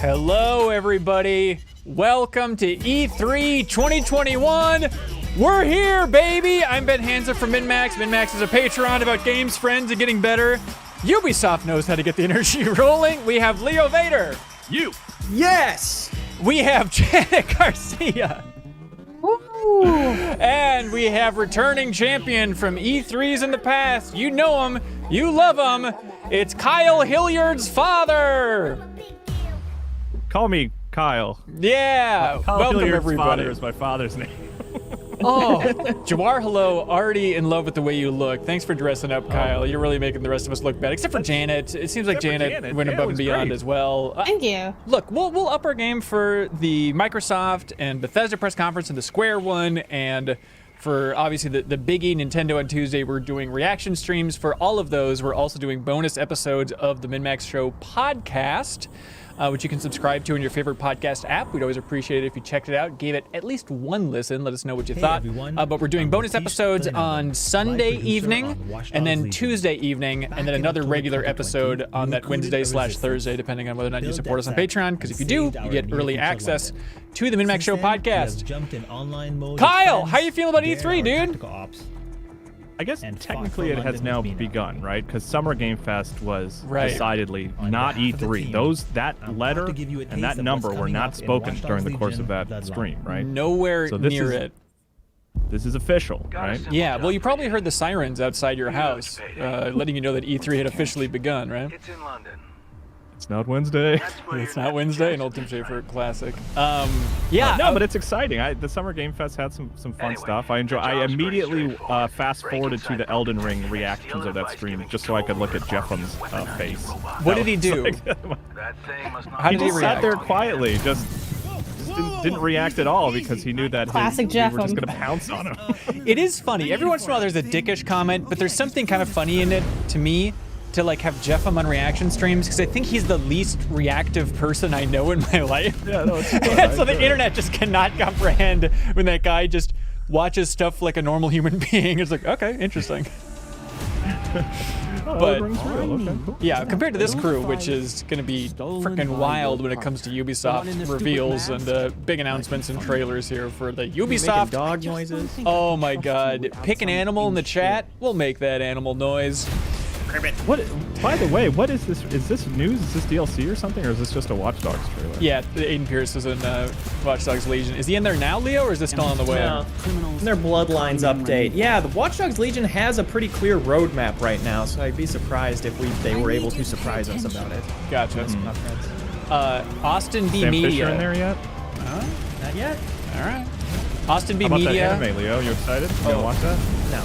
Hello, everybody. Welcome to E3 2021. We're here, baby. I'm Ben Hansen from MinnMax. MinnMax is a Patreon about games, friends, and getting better. Ubisoft knows how to get the energy rolling. We have Leo Vader. You. Yes. We have Janet Garcia. Woo. And we have returning champion from E3s in the past. You know him. You love him. It's Kyle Hilliard's father. Call me Kyle. Yeah. Kyle Welcome, Hilliard's everybody. father is my father's name. Oh, Jawarhello, already in love with the way you look. Thanks for dressing up, Kyle. You're really making the rest of us look bad, except for Janet. It seems like Janet went above and beyond great. as well. Thank you. Look, we'll up our game for the Microsoft and Bethesda press conference and the Square one, and for obviously the biggie Nintendo on Tuesday. We're doing reaction streams for all of those. We're also doing bonus episodes of the MinnMax Show podcast, which you can subscribe to in your favorite podcast app. We'd always appreciate it if you checked it out, gave it at least one listen, let us know what you thought. But we're doing bonus episodes on Sunday evening, and then Tuesday evening, and then another regular episode on that Wednesday/Thursday, depending on whether or not you support us on Patreon, because if you do, you get early access to the MinnMax Show podcast. Kyle, how you feeling about E3, dude? I guess technically it has now begun, right? Because Summer Game Fest was decidedly not E3. That letter and that number were not spoken during the course of that stream, right? Nowhere near it. This is official, right? Yeah, well, you probably heard the sirens outside your house, letting you know that E3 had officially begun, right? It's in London. It's not Wednesday. It's not Wednesday, an Ultimate Schaefer classic. Yeah. No, but it's exciting. The Summer Game Fest had some fun stuff. I immediately fast forwarded to the Elden Ring reactions of that stream just so I could look at Jeffrem's face. What did he do? How did he just react? sat there quietly, just didn't react at all because he knew that we were just going to pounce on him. It is funny. Every once in a while there's a dickish comment, but there's something kind of funny in it to me to like have Jeffem on reaction streams, because I think he's the least reactive person I know in my life. Yeah, no, it's fun. And so the internet just cannot comprehend when that guy just watches stuff like a normal human being. It's like, okay, interesting. But okay, cool. yeah, compared to this crew, which is going to be freaking wild when it comes to Ubisoft reveals and big announcements and trailers here for the Ubisoft. Dog noises. Oh my God! Pick an animal in the chat. We'll make that animal noise. What? By the way, what is this? Is this news? Is this DLC or something, or is this just a Watch Dogs trailer? Yeah, Aiden Pierce is in Watch Dogs Legion. Is he in there now, Leo, or is this still on the way? No. Their Bloodlines update. Yeah, the Watch Dogs Legion has a pretty clear roadmap right now, so I'd be surprised if they were able to surprise us about it. Gotcha. Austin B. Sam Media. Fisher in there yet? Not yet. All right. Austin B. How about Media. that anime, Leo? You excited? You gonna watch that? No.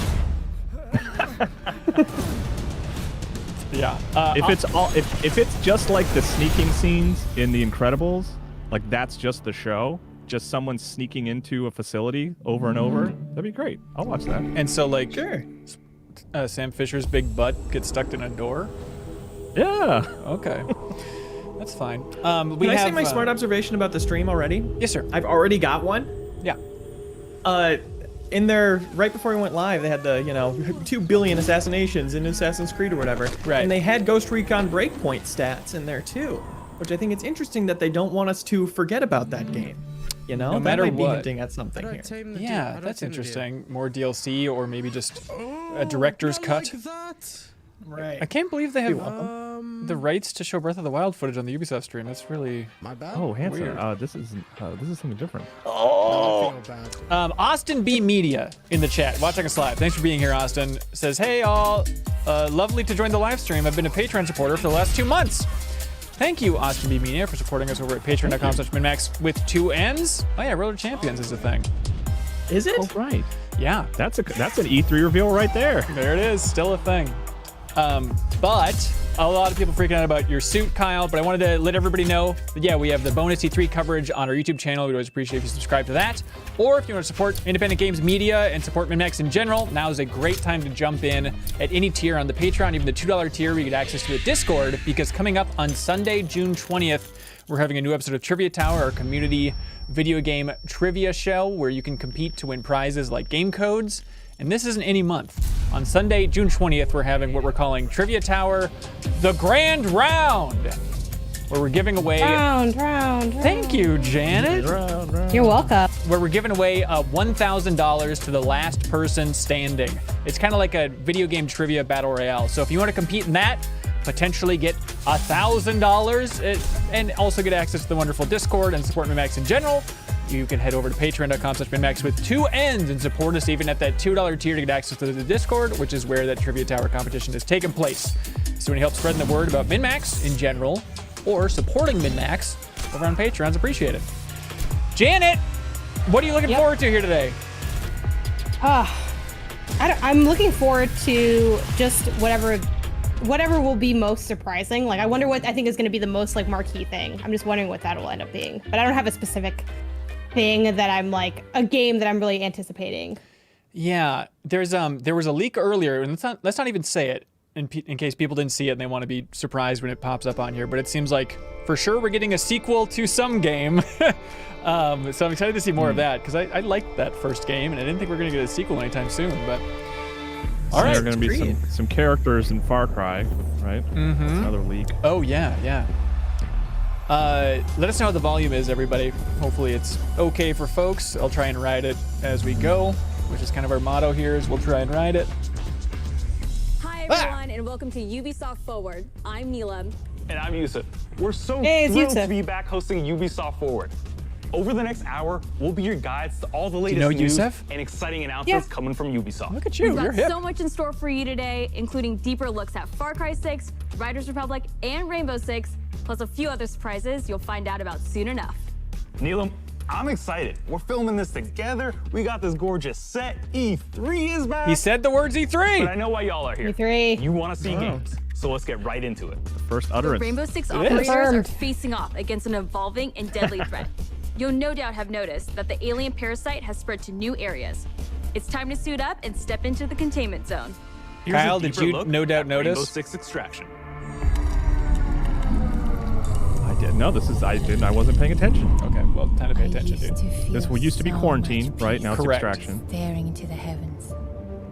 Yeah. If it's just like the sneaking scenes in The Incredibles, like that's just the show, just someone sneaking into a facility over and over, that'd be great. I'll watch that. And so, like, Sure. Sam Fisher's big butt gets stuck in a door. Yeah. Okay. That's fine. We Can I say my smart observation about the stream already? Yes, sir. I've already got one. Yeah. In there, right before we went live, they had the, 2 billion assassinations in Assassin's Creed or whatever. Right. And they had Ghost Recon Breakpoint stats in there too, which I think it's interesting that they don't want us to forget about that game. No matter that might what. be hinting at something here. Yeah, that's interesting. More DLC or maybe just a director's cut. Right. I can't believe they have the rights to show Breath of the Wild footage on the Ubisoft stream. That's really Oh, Hanson. weird. This is something different. Austin B. Media in the chat. Watching us live. Thanks for being here, Austin. Says, hey, all. Lovely to join the live stream. I've been a Patreon supporter for the last 2 months. Thank you, Austin B. Media, for supporting us over at patreon.com/MinnMax with 2 N's. Oh, yeah, Roller Champions is a thing. Is it? Oh, right. Yeah. That's an E3 reveal right there. There it is. Still a thing. But a lot of people freaking out about your suit, Kyle, but I wanted to let everybody know that, yeah, we have the bonus E3 coverage on our YouTube channel. We'd always appreciate if you subscribe to that. Or if you want to support independent games media and support MinnMax in general, now is a great time to jump in at any tier on the Patreon, even the $2 tier, where you get access to a Discord, because coming up on Sunday, June 20th, we're having a new episode of Trivia Tower, our community video game trivia show, where you can compete to win prizes like game codes. And this isn't any month. On Sunday, June 20th, we're having what we're calling Trivia Tower, the Grand Round. where we're giving away. Round. Thank you, Janet. You're welcome. Where we're giving away $1,000 to the last person standing. It's kind of like a video game trivia battle royale. So if you want to compete in that, potentially get $1,000 and also get access to the wonderful Discord and support MinnMax in general, you can head over to patreon.com/MinnMax with 2 N's and support us even at that $2 tier to get access to the Discord, which is where that Trivia Tower competition is taking place. So when you help spreading the word about MinnMax in general or supporting MinnMax over on Patreon's appreciated. Janet, what are you looking forward to here today? I'm looking forward to just whatever will be most surprising. Like, I wonder what I think is going to be the most like marquee thing. I'm just wondering what that'll end up being. But I don't have a specific thing that I'm like a game that I'm really anticipating. Yeah, there was a leak earlier, and let's not even say it in case people didn't see it and they want to be surprised when it pops up on here. But it seems like for sure we're getting a sequel to some game. So I'm excited to see more of that because I liked that first game and I didn't think we were going to get a sequel anytime soon. But all right, there are going to be some characters in Far Cry, right? Mm-hmm. That's another leak. Oh yeah. Let us know how the volume is, everybody. Hopefully it's okay for folks. I'll try and ride it as we go, which is kind of our motto here, is we'll try and ride it. Hi everyone, and welcome to Ubisoft Forward. I'm Neelam. And I'm Yusuf. We're so thrilled Yusuf. to be back hosting Ubisoft Forward. Over the next hour, we'll be your guides to all the latest news Yusuf? and exciting announcements coming from Ubisoft. Look at you, We've you're got hip. so much in store for you today, including deeper looks at Far Cry 6, Riders Republic, and Rainbow Six, plus a few other surprises you'll find out about soon enough. Neelam, I'm excited. We're filming this together. We got this gorgeous set. E3 is back. He said the words E3. But I know why y'all are here. E3. You want to see games. So let's get right into it. The first The utterance. Rainbow Six is. operators are Confirmed. facing off against an evolving and deadly threat. You'll no doubt have noticed that the alien parasite has spread to new areas. It's time to suit up and step into the containment zone. Here's a Kyle, did deeper you look no doubt at Rainbow notice? Six Extraction. I did. No, I didn't. I wasn't paying attention. Okay, well, time to pay attention, dude. This used to be quarantine, right? Now it's Correct. extraction. Staring into the heavens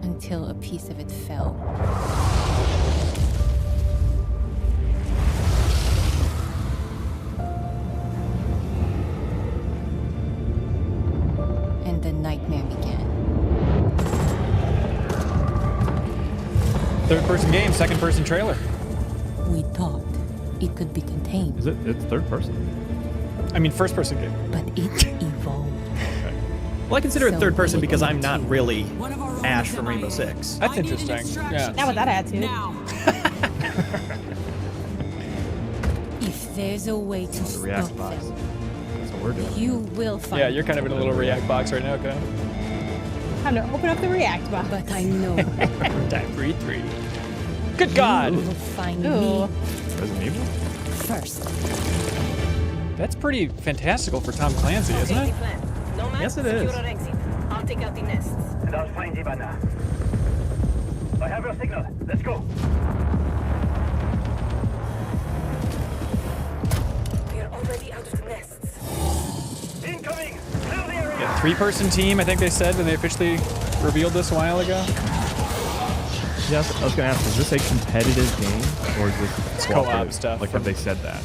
until a piece of it fell. And the nightmare began. Third-person game, second-person trailer. We thought it could be contained, Is it? It's third person. I mean, first-person game. but it evolved. Well, I consider it So third person we because I'm need not to- really Ash from Rainbow Six. That's interesting. Yeah. Not with that attitude. If there's a way to The stop React box. them, That's what we're doing. you will find Yeah, you're kind of in a little React box right now, okay? Time to open up the React box. But I know Time for E3. Good God! you will find Ooh. me Resident Evil? first. That's pretty fantastical for Tom Clancy, isn't it? Yes, it is. I'll take out the nests. And I'll find Ivana. I have your signal. Let's go. We're already out of the nests. Incoming. Clear the area. Yeah, three-person team, I think they said when they officially revealed this a while ago. Yes, I was going to ask, is this a competitive game or is this co-op cooperative? stuff Like, from- have they said that?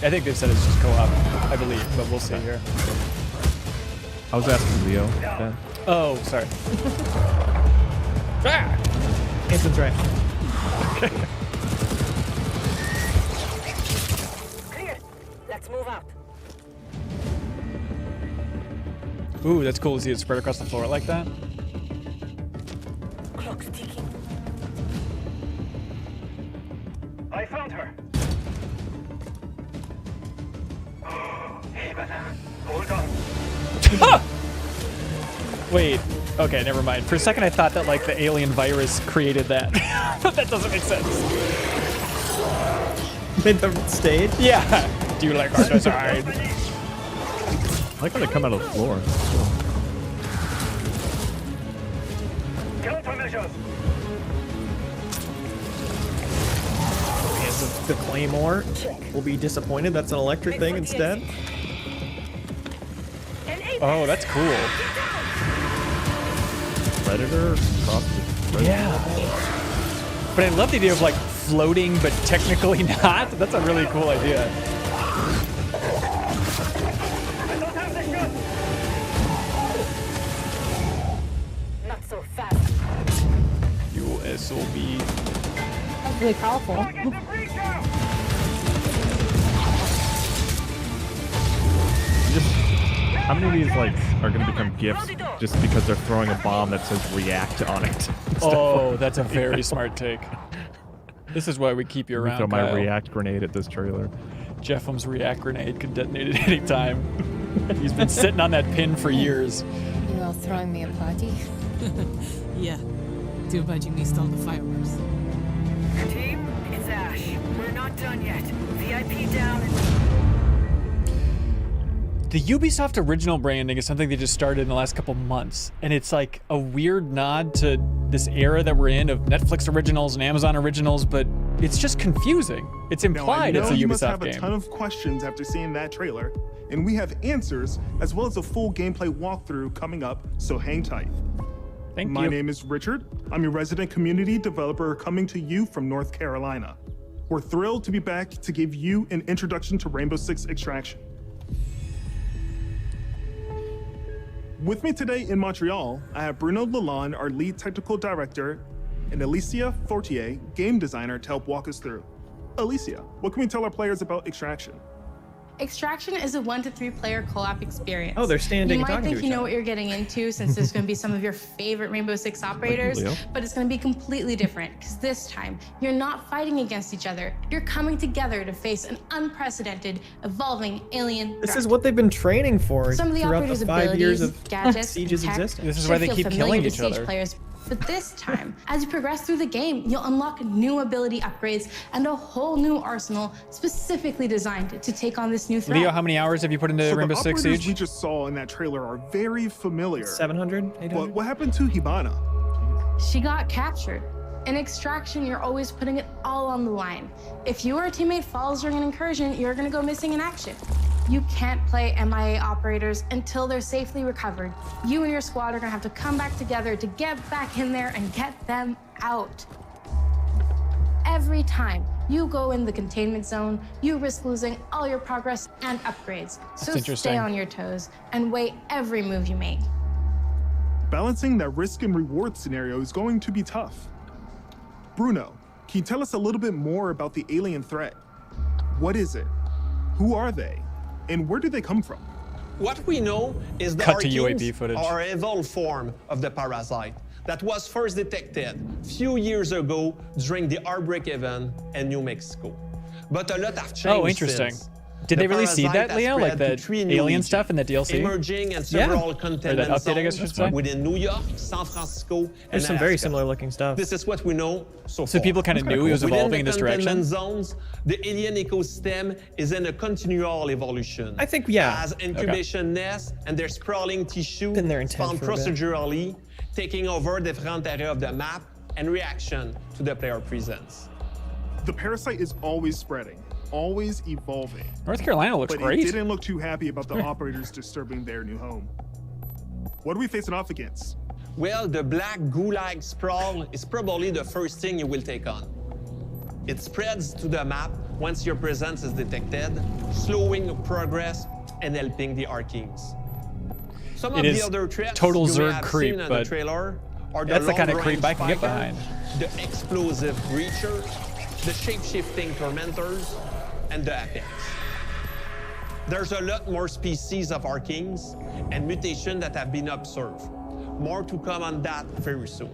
I think they've said it's just co-op, I believe, but we'll see here. I was asking Leo that. Oh, sorry. Ah! Anson's right. Clear. Let's move out. Ooh, that's cool to see it spread across the floor like that. Clock's ticking. I found her. Ivana, hold on. Wait, okay, never mind. For a second I thought that like the alien virus created that. But that doesn't make sense. Mid the stage. Yeah. Do you like our design? I like how they come out of the floor. Countermeasures. Fans of the Claymore will be disappointed. That's an electric thing instead. Oh, that's cool. Predator across the Yeah. But I love the idea of like floating, but technically not. That's a really cool idea. Not so fast. USOB. That's really powerful. How many of these like are going to become gifts just because they're throwing a bomb that says react on it? Oh, that's a very smart take. This is why we keep you around, Throw my Kyle. react grenade at this trailer. Jeffum's react grenade could detonate at any time. He's been sitting on that pin for years. You all throwing me a party? Yeah. Too bad you missed all the fireworks. Team, it's Ash. We're not done yet. VIP down and... The Ubisoft original branding is something they just started in the last couple months, and it's like a weird nod to this era that we're in of Netflix originals and Amazon originals, but it's just confusing. It's implied it's a you must Ubisoft have game. a ton of questions after seeing that trailer, and we have answers as well as a full gameplay walkthrough coming up, so hang tight. Thank you. My name is Richard. I'm your resident community developer coming to you from North Carolina. We're thrilled to be back to give you an introduction to Rainbow Six Extraction. With me today in Montreal, I have Bruno Lalonde, our lead technical director, and Alicia Fortier, game designer, to help walk us through. Alicia, what can we tell our players about Extraction? Extraction is a 1 to 3 player co-op experience. Oh, they're standing You and might talking to think each you know other. what you're getting into since there's going to be some of your favorite Rainbow Six operators, Leo. but it's going to be completely different because this time you're not fighting against each other. You're coming together to face an unprecedented, evolving alien This threat. is what they've been training for Some of the throughout operators' the 5 years abilities, of gadgets, Siege's and tech existence. This is should why they feel keep familiar killing to each Siege other. players. But this time, as you progress through the game, you'll unlock new ability upgrades and a whole new arsenal specifically designed to take on this new threat. Leo, how many hours have you put into So Rainbow the Six operators Siege? we just saw in that trailer are very familiar. 700, 800? But what happened to Hibana? She got captured. In Extraction, you're always putting it all on the line. If you or a teammate falls during an incursion, you're gonna go missing in action. You can't play MIA operators until they're safely recovered. You and your squad are gonna have to come back together to get back in there and get them out. Every time you go in the containment zone, you risk losing all your progress and upgrades. So interesting. stay on your toes and weigh every move you make. Balancing that risk and reward scenario is going to be tough. Bruno, can you tell us a little bit more about the alien threat? What is it? Who are they? And where do they come from? What we know is the Cut to Arkeens UAP footage. are an evolved form of the parasite that was first detected few years ago during the outbreak event in New Mexico. But a lot have changed. Oh, interesting. since. Did The they really see parasite that, has Leo? spread Like to that 3 new alien regions, stuff in the DLC? emerging in Yeah. several Or containment that update, I guess I zones should say. within New York, San Francisco, and There's some very Alaska. similar looking stuff. This is what we know so So far. people kind of knew he was Within evolving in the this direction? containment zones, the alien ecosystem is in a continual evolution. I think, yeah. As incubation nests and their sprawling tissue Been their intent spawn for a bit. procedurally, taking over different areas of the map and reaction to the player presence. The parasite is always spreading, always evolving. North Carolina looks But great. it didn't look too happy about the operators disturbing their new home. What are we facing off against? Well, the black goo-like sprawl is probably the first thing you will take on. It spreads to the map once your presence is detected, slowing progress and helping the Arkeens. Some It of is the other threats total you may Zerg have creep, seen in but the trailer are that's the kind of long-range creep I can get fighter, behind. the explosive breacher, the shape-shifting tormentors, and the apex. There's a lot more species of Arkeens and mutations that have been observed. More to come on that very soon.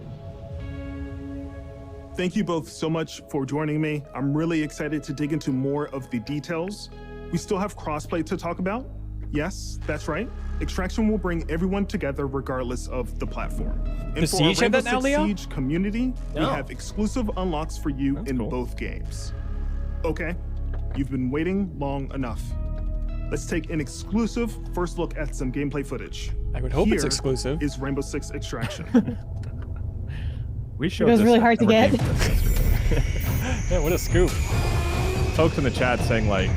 Thank you both so much for joining me. I'm really excited to dig into more of the details. We still have crossplay to talk about. Yes, that's right. Extraction will bring everyone together regardless of the platform. And Does for our Siege have Rainbow that now, Six Leo? Siege community, we No. have exclusive unlocks for you in cool. both games. Okay, you've been waiting long enough. Let's take an exclusive first look at some gameplay footage. I would hope it's Here exclusive. is Rainbow Six Extraction. We showed It was this really at hard to Summer get. Game Fest yesterday. Yeah, what a scoop. Folks in the chat saying like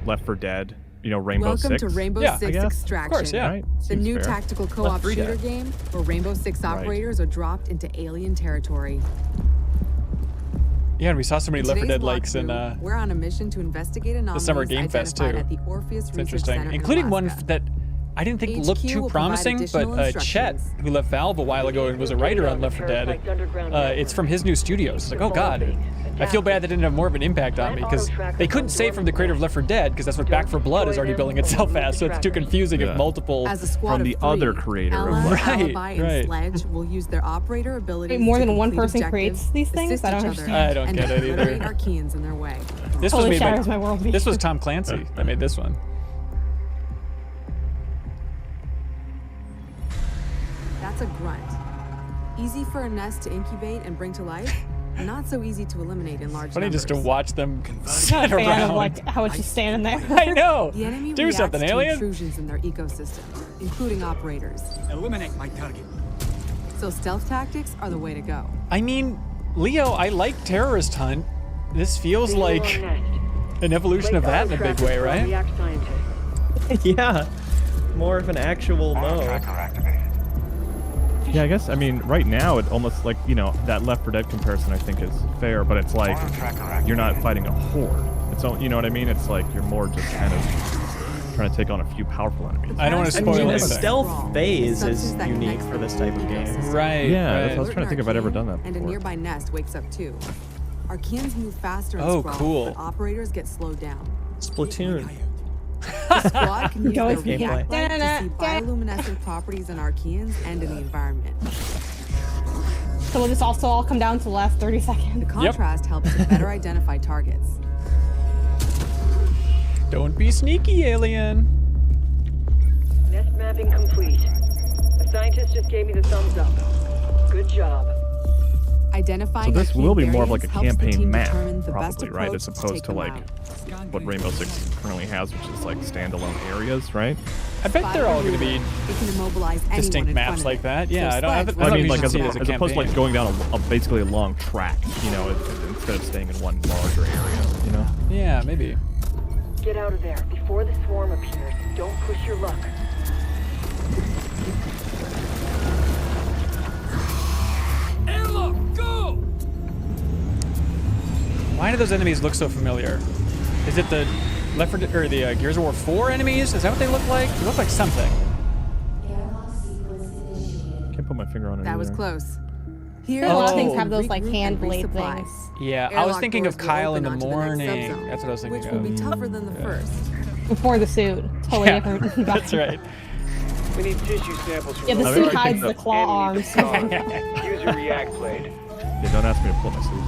Left 4 Dead, you know, Rainbow Welcome Six. to Rainbow Yeah, I Six guess. Extraction. Of course, yeah. Right? The Seems new fair. tactical co-op 3 shooter Dead. game where Rainbow Six Right. operators are dropped into alien territory. Yeah, and we saw so many In Left 4 today's Dead likes in walkthrough, we're on a mission to investigate anomalies Summer Game Fest, identified too. at the Orpheus it's Research interesting. Center in Including one Alaska. that I didn't think looked too promising, but Chet, who left Valve a while ago and was a writer on Left 4 Dead, it's from his new studios. It's like, oh god, I feel bad that didn't have more of an impact on me, because they couldn't say from the creator of Left 4 Dead, because that's what Back 4 Blood is already billing itself as, so it's too confusing if multiple from the other creator of Alibi and Sledge will use their operator abilities. Wait, more than one person creates these things? I don't understand. I don't get it either. Archeans in their way. This was made by, this was Tom Clancy that made this one. That's a grunt. Easy for a nest to incubate and bring to life. Not so easy to eliminate in large Funny numbers. just to watch them sit around. Like how it's just standing there. I know. The enemy Do reacts something, to alien. intrusions in their ecosystem, including operators. Eliminate my target. So stealth tactics are the way to go. I mean, Leo, I like Terrorist Hunt. This feels like an evolution of that in a big way, right? Yeah, more of an actual mode. Yeah, I guess, I mean, right now, it almost like, you know, that Left 4 Dead comparison I think is fair, but it's like, you're not fighting a horde. It's all, you know what I mean? It's like, you're more just kind of trying to take on a few powerful enemies. I don't want to spoil anything. The stealth phase is unique for this type of game. Right, Yeah, right. that's, I was trying to think if I'd ever done that And a before. nearby nest wakes up too. Archeans move faster in Oh, Sprawl, cool. but operators get slowed down. Splatoon. The squad can use Go their with gameplay. react light to see bioluminescent properties in Archeans and in the environment. So will this also all come down to the last 30 seconds? The contrast helps to better identify targets. Don't be sneaky, alien. Nest mapping complete. A scientist just gave me the thumbs up. Good job. Identifying So this will be more of like a helps the campaign team map, determine the best probably, right? approach As to opposed take to them like out. what Rainbow Six currently has, which is like standalone areas, right? I bet they're all going to be It can immobilize anyone distinct in front maps of like it. that. Yeah, So I don't have it. Sledge I mean, like as, as opposed to campaign. like going down basically a long track, you know, instead of staying in one larger area, you know? Yeah, maybe. Get out of there before the swarm appears. Don't push your luck. Why do those enemies look so familiar? Is it the Left 4 Dead or the Gears of War 4 enemies? Is that what they look like? They look like something. Can't put my finger on it. That was either. close. Here, A lot of Oh. things have those like hand blade things. Yeah, I was Airlock thinking of doors will Kyle in open the onto the next morning. subzone, That's what I was thinking which of. will be tougher than the first. Before the suit. Totally Yeah, different. that's right. We need tissue samples from Yeah, the I suit think hides the that- claw arms. Use your react blade. Yeah, don't ask me to pull my sleeve.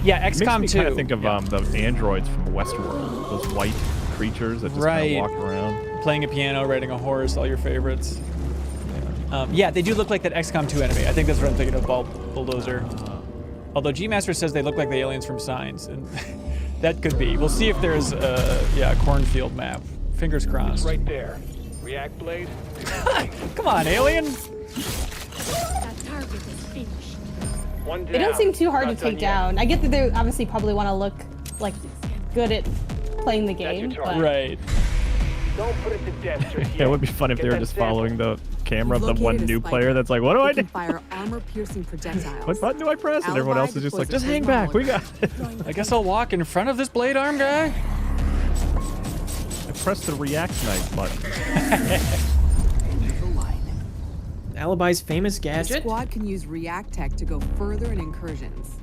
Yeah, It makes XCOM me 2. kind of think of the androids from Westworld, those white creatures that just kind of walk around. Playing a piano, riding a horse, all your favorites. Yeah, they do look like that XCOM 2 enemy. I think that's what I'm thinking of, Bulldozer. Although G-Master says they look like the aliens from Signs, and that could be. We'll see if there's a cornfield map. Fingers crossed. Right there. React blade. Come on, alien. That target is finished. One down. They don't seem too hard to Not done take yet. down. I get that they obviously probably want to look like good at playing the game. your But target. Right. Don't put it to death just Yeah, yet. it would be fun if Get they were that just sample. following the camera of the Located one a new spider. player that's like, what do I It can do? fire armor-piercing projectiles. What button do I press? And everyone else is just like, just hang Alibi back, we got it. I guess I'll walk in front of this blade arm guy. I pressed the react knife button. Alibi's famous The gadget? squad can use react tech to go further in incursions.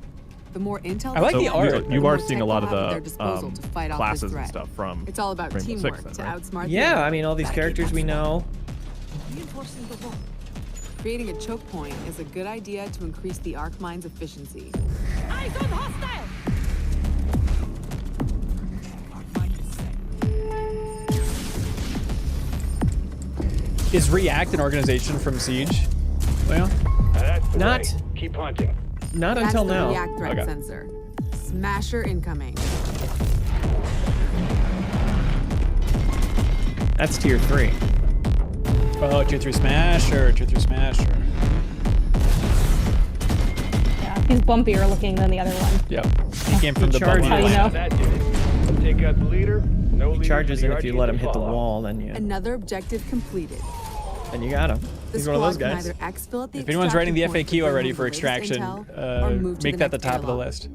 The more intel I like they the have, art. the You more are seeing a tech lot they'll of have at their the disposal to fight off this classes and threat. stuff from It's all about Rainbow teamwork Six, to then, right? outsmart Yeah, the I mean, all these characters we know. Reinforcing the wall. Creating a choke point is a good idea to increase the arc mine's efficiency. Eyes on hostile. Is React an organization from Siege? Well, That's the Not- way. Keep hunting. Not That's until the now. react threat Okay. sensor. Smasher incoming. That's tier 3. oh, tier 3 Smasher, tier 3 Smasher. yeah, he's bumpier looking than the other one. Yep. He came from the charge bubble How you know? That did it. Take out the leader. No He leader charges for in the if you RG let to him hit the follow. wall, then you Objective completed. got him. The He's one of those squad can guys. either exfil at the If anyone's writing the extraction point FAQ to bring already home for the latest extraction, intel, or move to make that the next top of the airlock. list.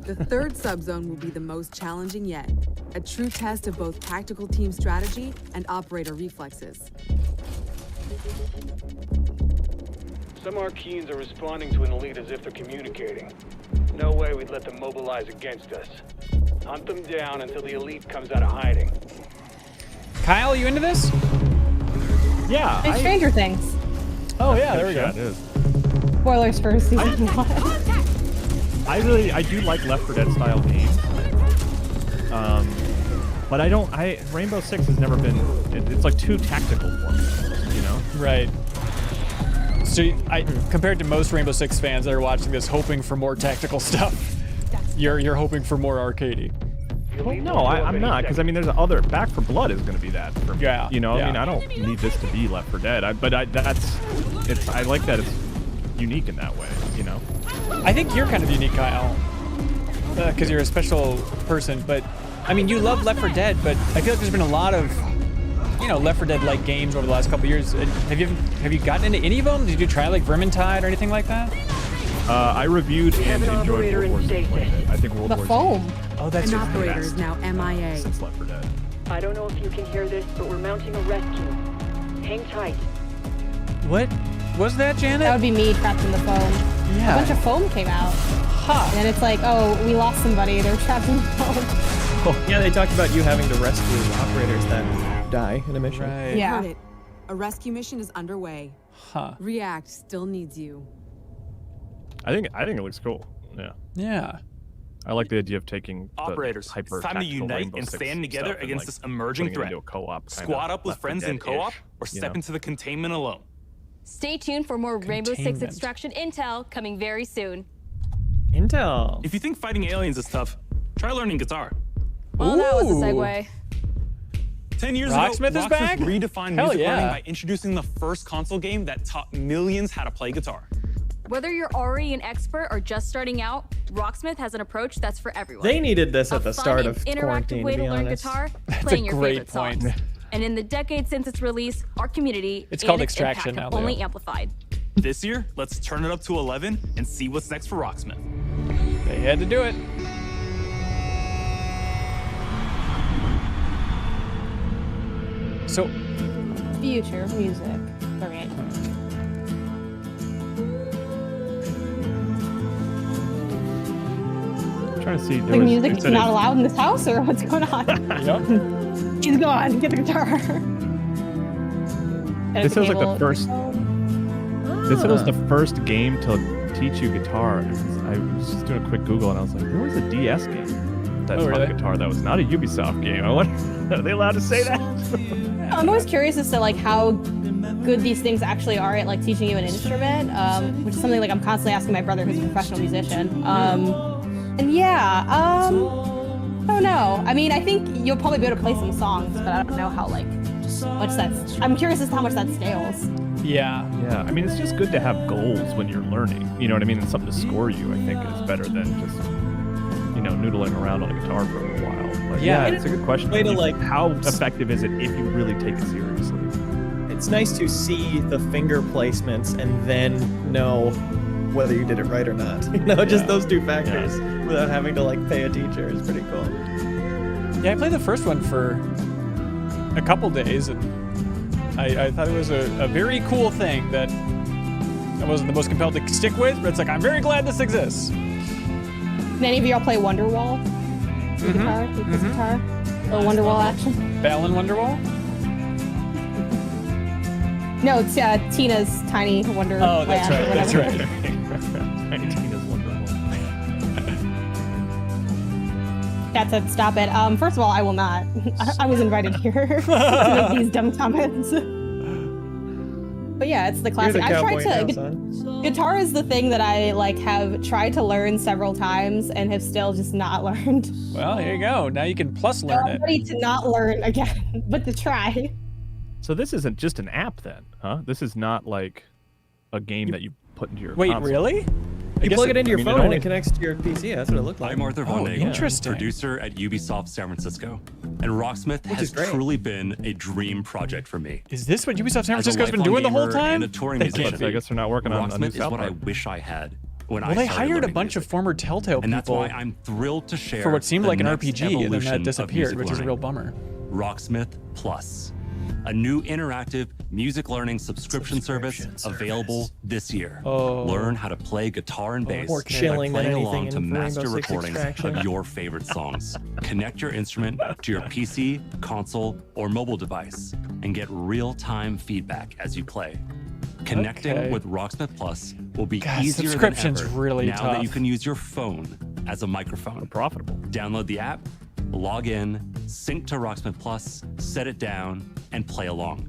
The third subzone will be the most challenging yet. A true test of both tactical team strategy and operator reflexes. Some Arkeans are responding to an elite as if they're communicating. No way we'd let them mobilize against us. Hunt them down until the elite comes out of hiding. Kyle, you into this? Yeah. Like Stranger Things. Oh yeah, there we go. It is. Spoilers for season 1. I do like Left 4 Dead style games. But Rainbow Six has never been, it's like too tactical for me, you know? Right. So compared to most Rainbow Six fans that are watching this hoping for more tactical stuff, you're hoping for more arcadey. Well, no, I'm not, because I mean, there's other, Back 4 Blood is going to be that for me. Yeah. You know, yeah. I mean, I don't need this to be Left 4 Dead, I like that it's unique in that way, you know? I think you're kind of unique, Kyle, because you're a special person, but I mean, you love Left 4 Dead, but I feel like there's been a lot of, you know, Left 4 Dead-like games over the last couple of years. Have you gotten into any of them? Did you try like Vermintide or anything like that? I reviewed and enjoyed World War Z quite a bit. I think World The War foam. Z. Oh, that's An operator is now MIA. Since Left 4 Dead. I don't know if you can hear this, but we're mounting a rescue. Hang tight. What was that, Janet? That would be me trapped in the foam. Yeah. A bunch of foam came out. Huh. And it's like, oh, we lost somebody. They're trapped in the foam. Oh, yeah, they talked about you having to rescue operators that die in a mission. Right. Yeah. Heard it. A rescue mission is underway. Huh. React still needs you. I think it looks cool. Yeah. Yeah. I like the idea of taking Operators, the hyper it's time to unite Rainbow and Six stand together stuff and, against like, this emerging putting it threat. into a co-op Squad up with Left 4 friends in co-op, Dead-ish, or you step know? into the containment alone. Stay tuned for more Rainbow Six Containment. extraction intel coming very soon. Intel. If you think fighting aliens is tough, try learning guitar. Well, that was a Ooh. segue. 10 years Rocksmith ago, is back? redefined Hell music yeah. learning by introducing the first console game that taught millions how to play guitar. Whether you're already an expert or just starting out, Rocksmith has an approach that's for everyone. They needed this A at the fun start and of interactive quarantine, way to be to learn honest. guitar, That's a playing your great favorite point. songs. And in the decades since its release, our community It's and called its Extraction impact have now, only Leo. amplified. This year, let's turn it up to 11 and see what's next for Rocksmith. They had to do it. So, Future music. All right. I'm trying to see. The music is not allowed in this house, or what's going on? yep. She's gone. Get the guitar. This sounds like the first. This was the first game to teach you guitar. I was just doing a quick Google and I was like, there was a DS game that taught really? guitar that was not a Ubisoft game. I wonder, are they allowed to say that? I'm always curious as to like how good these things actually are at like teaching you an instrument, which is something like I'm constantly asking my brother, who's a professional musician. And yeah, I don't know. I mean, I think you'll probably be able to play some songs, but I don't know how like much that's. I'm curious as to how much that scales. Yeah. Yeah, I mean, it's just good to have goals when you're learning. You know what I mean? And something to score you, I think, is better than just, you know, noodling around on a guitar for a little while. But Yeah. it's a good question. Way to, like, how effective is it if you really take it seriously? It's nice to see the finger placements and then know whether you did it right or not. You know, just those two factors without having to like pay a teacher is pretty cool. Yeah, I played the first one for a couple days, and I thought it was a very cool thing that I wasn't the most compelled to stick with, but it's like, I'm very glad this exists. Can any of y'all play Wonderwall? Guitar? Guitar? A Wonderwall action? Balan Wonderwall? No, it's Tina's Tiny Wonder. Oh, that's right. That's right. Tiny Tina's Wonderwall. That said, stop it. First of all, I will not. I was invited here to make these dumb comments. But yeah, it's the classic. I've tried to. Guitar is the thing that I like have tried to learn several times and have still just not learned. Well, here you go. Now you can plus learn I'm ready to not learn again, but to try. So this isn't just an app then, huh? This is not like a game that you put into your Wait, console. really? You plug it into your phone and it connects to your PC. That's what it looked like. I'm Arthur Von Nagel, interesting. producer at Ubisoft San Francisco. And Rocksmith has truly been a dream project for me. Is this what Ubisoft San As a Francisco's been lifelong doing the whole gamer time? And a touring musician, I guess they're not working on a new Rocksmith is South what I Park. wish I had when well, I they started hired a learning bunch music. of former Telltale And that's people why I'm thrilled to share for what seemed the like an next RPG, and then evolution that of disappeared, music which is a learning. real bummer. Rocksmith Plus, a new interactive music learning subscription service available this year. Learn how to play guitar and bass more by chilling than playing anything along to in Rainbow master Six recordings Extraction. of your favorite songs. Connect your instrument to your PC, console, or mobile device and get real-time feedback as you play. Connecting with Rocksmith Plus will be easier than subscription's ever really now that tough. you can use your phone as a microphone. Profitable. Download the app, log in, sync to Rocksmith Plus, set it down, and play along.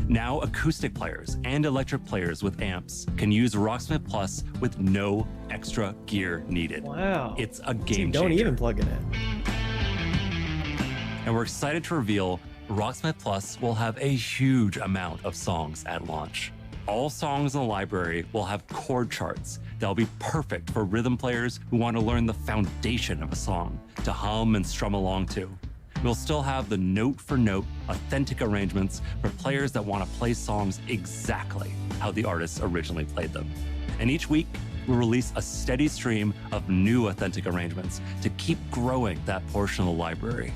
Now, acoustic players and electric players with amps can use Rocksmith Plus with no extra gear needed. Wow. It's a game Don't changer. even plug it in. And we're excited to reveal Rocksmith Plus will have a huge amount of songs at launch. All songs in the library will have chord charts that'll be perfect for rhythm players who want to learn the foundation of a song to hum and strum along to. We'll still have the note-for-note authentic arrangements for players that want to play songs exactly how the artists originally played them. And each week, we'll release a steady stream of new authentic arrangements to keep growing that portion of the library.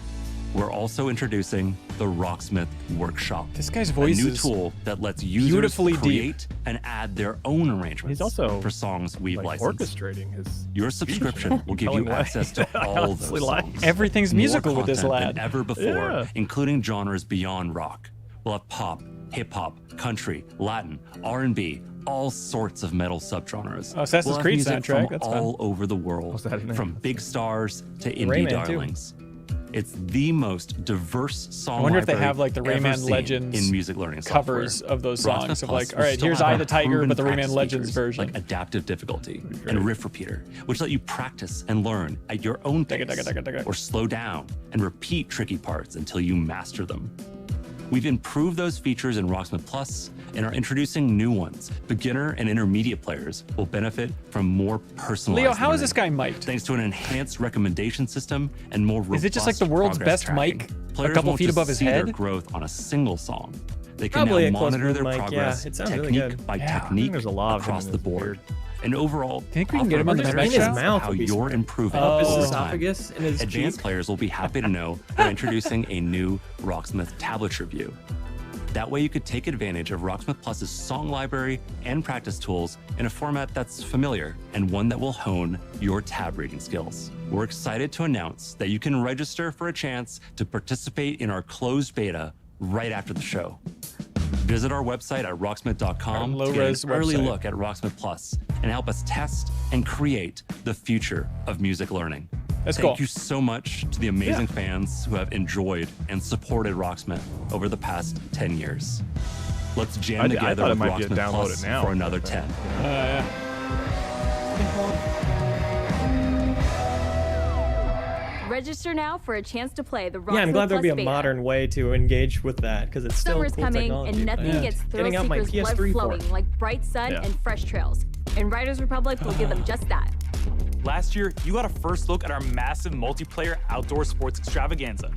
We're also introducing the Rocksmith Workshop. This guy's voice a new is tool that lets users beautifully deep. create and add their own arrangements He's also for songs we've like licensed. orchestrating his Your subscription will give you compelling way. access to I all honestly those like songs. Everything's More musical with this content lad. than ever before, Yeah. including genres beyond rock. We'll have pop, hip hop, country, Latin, R&B, all sorts of metal subgenres. Oh, Assassin's We'll have Creed music soundtrack, from that's all over the world, What's that name? from big stars to indie Rayman, too. darlings. It's the most diverse song I wonder if they library have like the ever Rayman seen Legends in music learning covers software. of those Rocksmith songs of Plus like, will all right, still here's have Eye our the Tiger, proven but the Rayman practice Legends features version. like adaptive difficulty and riff repeater, which let you practice and learn at your own pace, or slow down and repeat tricky parts until you master them. We've improved those features in Rocksmith Plus and are introducing new ones. Beginner and intermediate players will benefit from more personalized Leo, how is learning, this guy mic'd? thanks to an enhanced recommendation system and more robust Is it just like the world's progress best tracking. mic, a Players couple won't feet just above his see their head? growth on a single song. They can Probably now a close monitor their mic, yeah. progress It sounds really technique good. by Yeah, I think technique there's a lot of him across in the this board. beard. And overall, Think we can get him on the offer next In his show? mouth how would be you're smart. improving Up his over time. esophagus and his Advanced cheek. players will be happy to know we're introducing a new Rocksmith tablet review. That way you could take advantage of Rocksmith Plus's song library and practice tools in a format that's familiar and one that will hone your tab reading skills. We're excited to announce that you can register for a chance to participate in our closed beta right after the show. Visit our website at rocksmith.com Our to get low-res an early website. look at Rocksmith Plus and help us test and create the future of music learning. That's Thank cool. you so much to the amazing fans who have enjoyed and supported Rocksmith over the past 10 years. Let's jam I together thought it with might be a Rocksmith download Plus it now. for another 10. Yeah. Register now for a chance to play the Rocksmith Yeah, I'm glad there'll be a Plus beta. modern way to engage with that because it's still Summer's cool coming, technology. and nothing but gets thrill getting out my seekers' blood PS3 flowing port. like bright sun Yeah. and fresh trails. And Riders Republic will give them just that. Last year, you got a first look at our massive multiplayer outdoor sports extravaganza.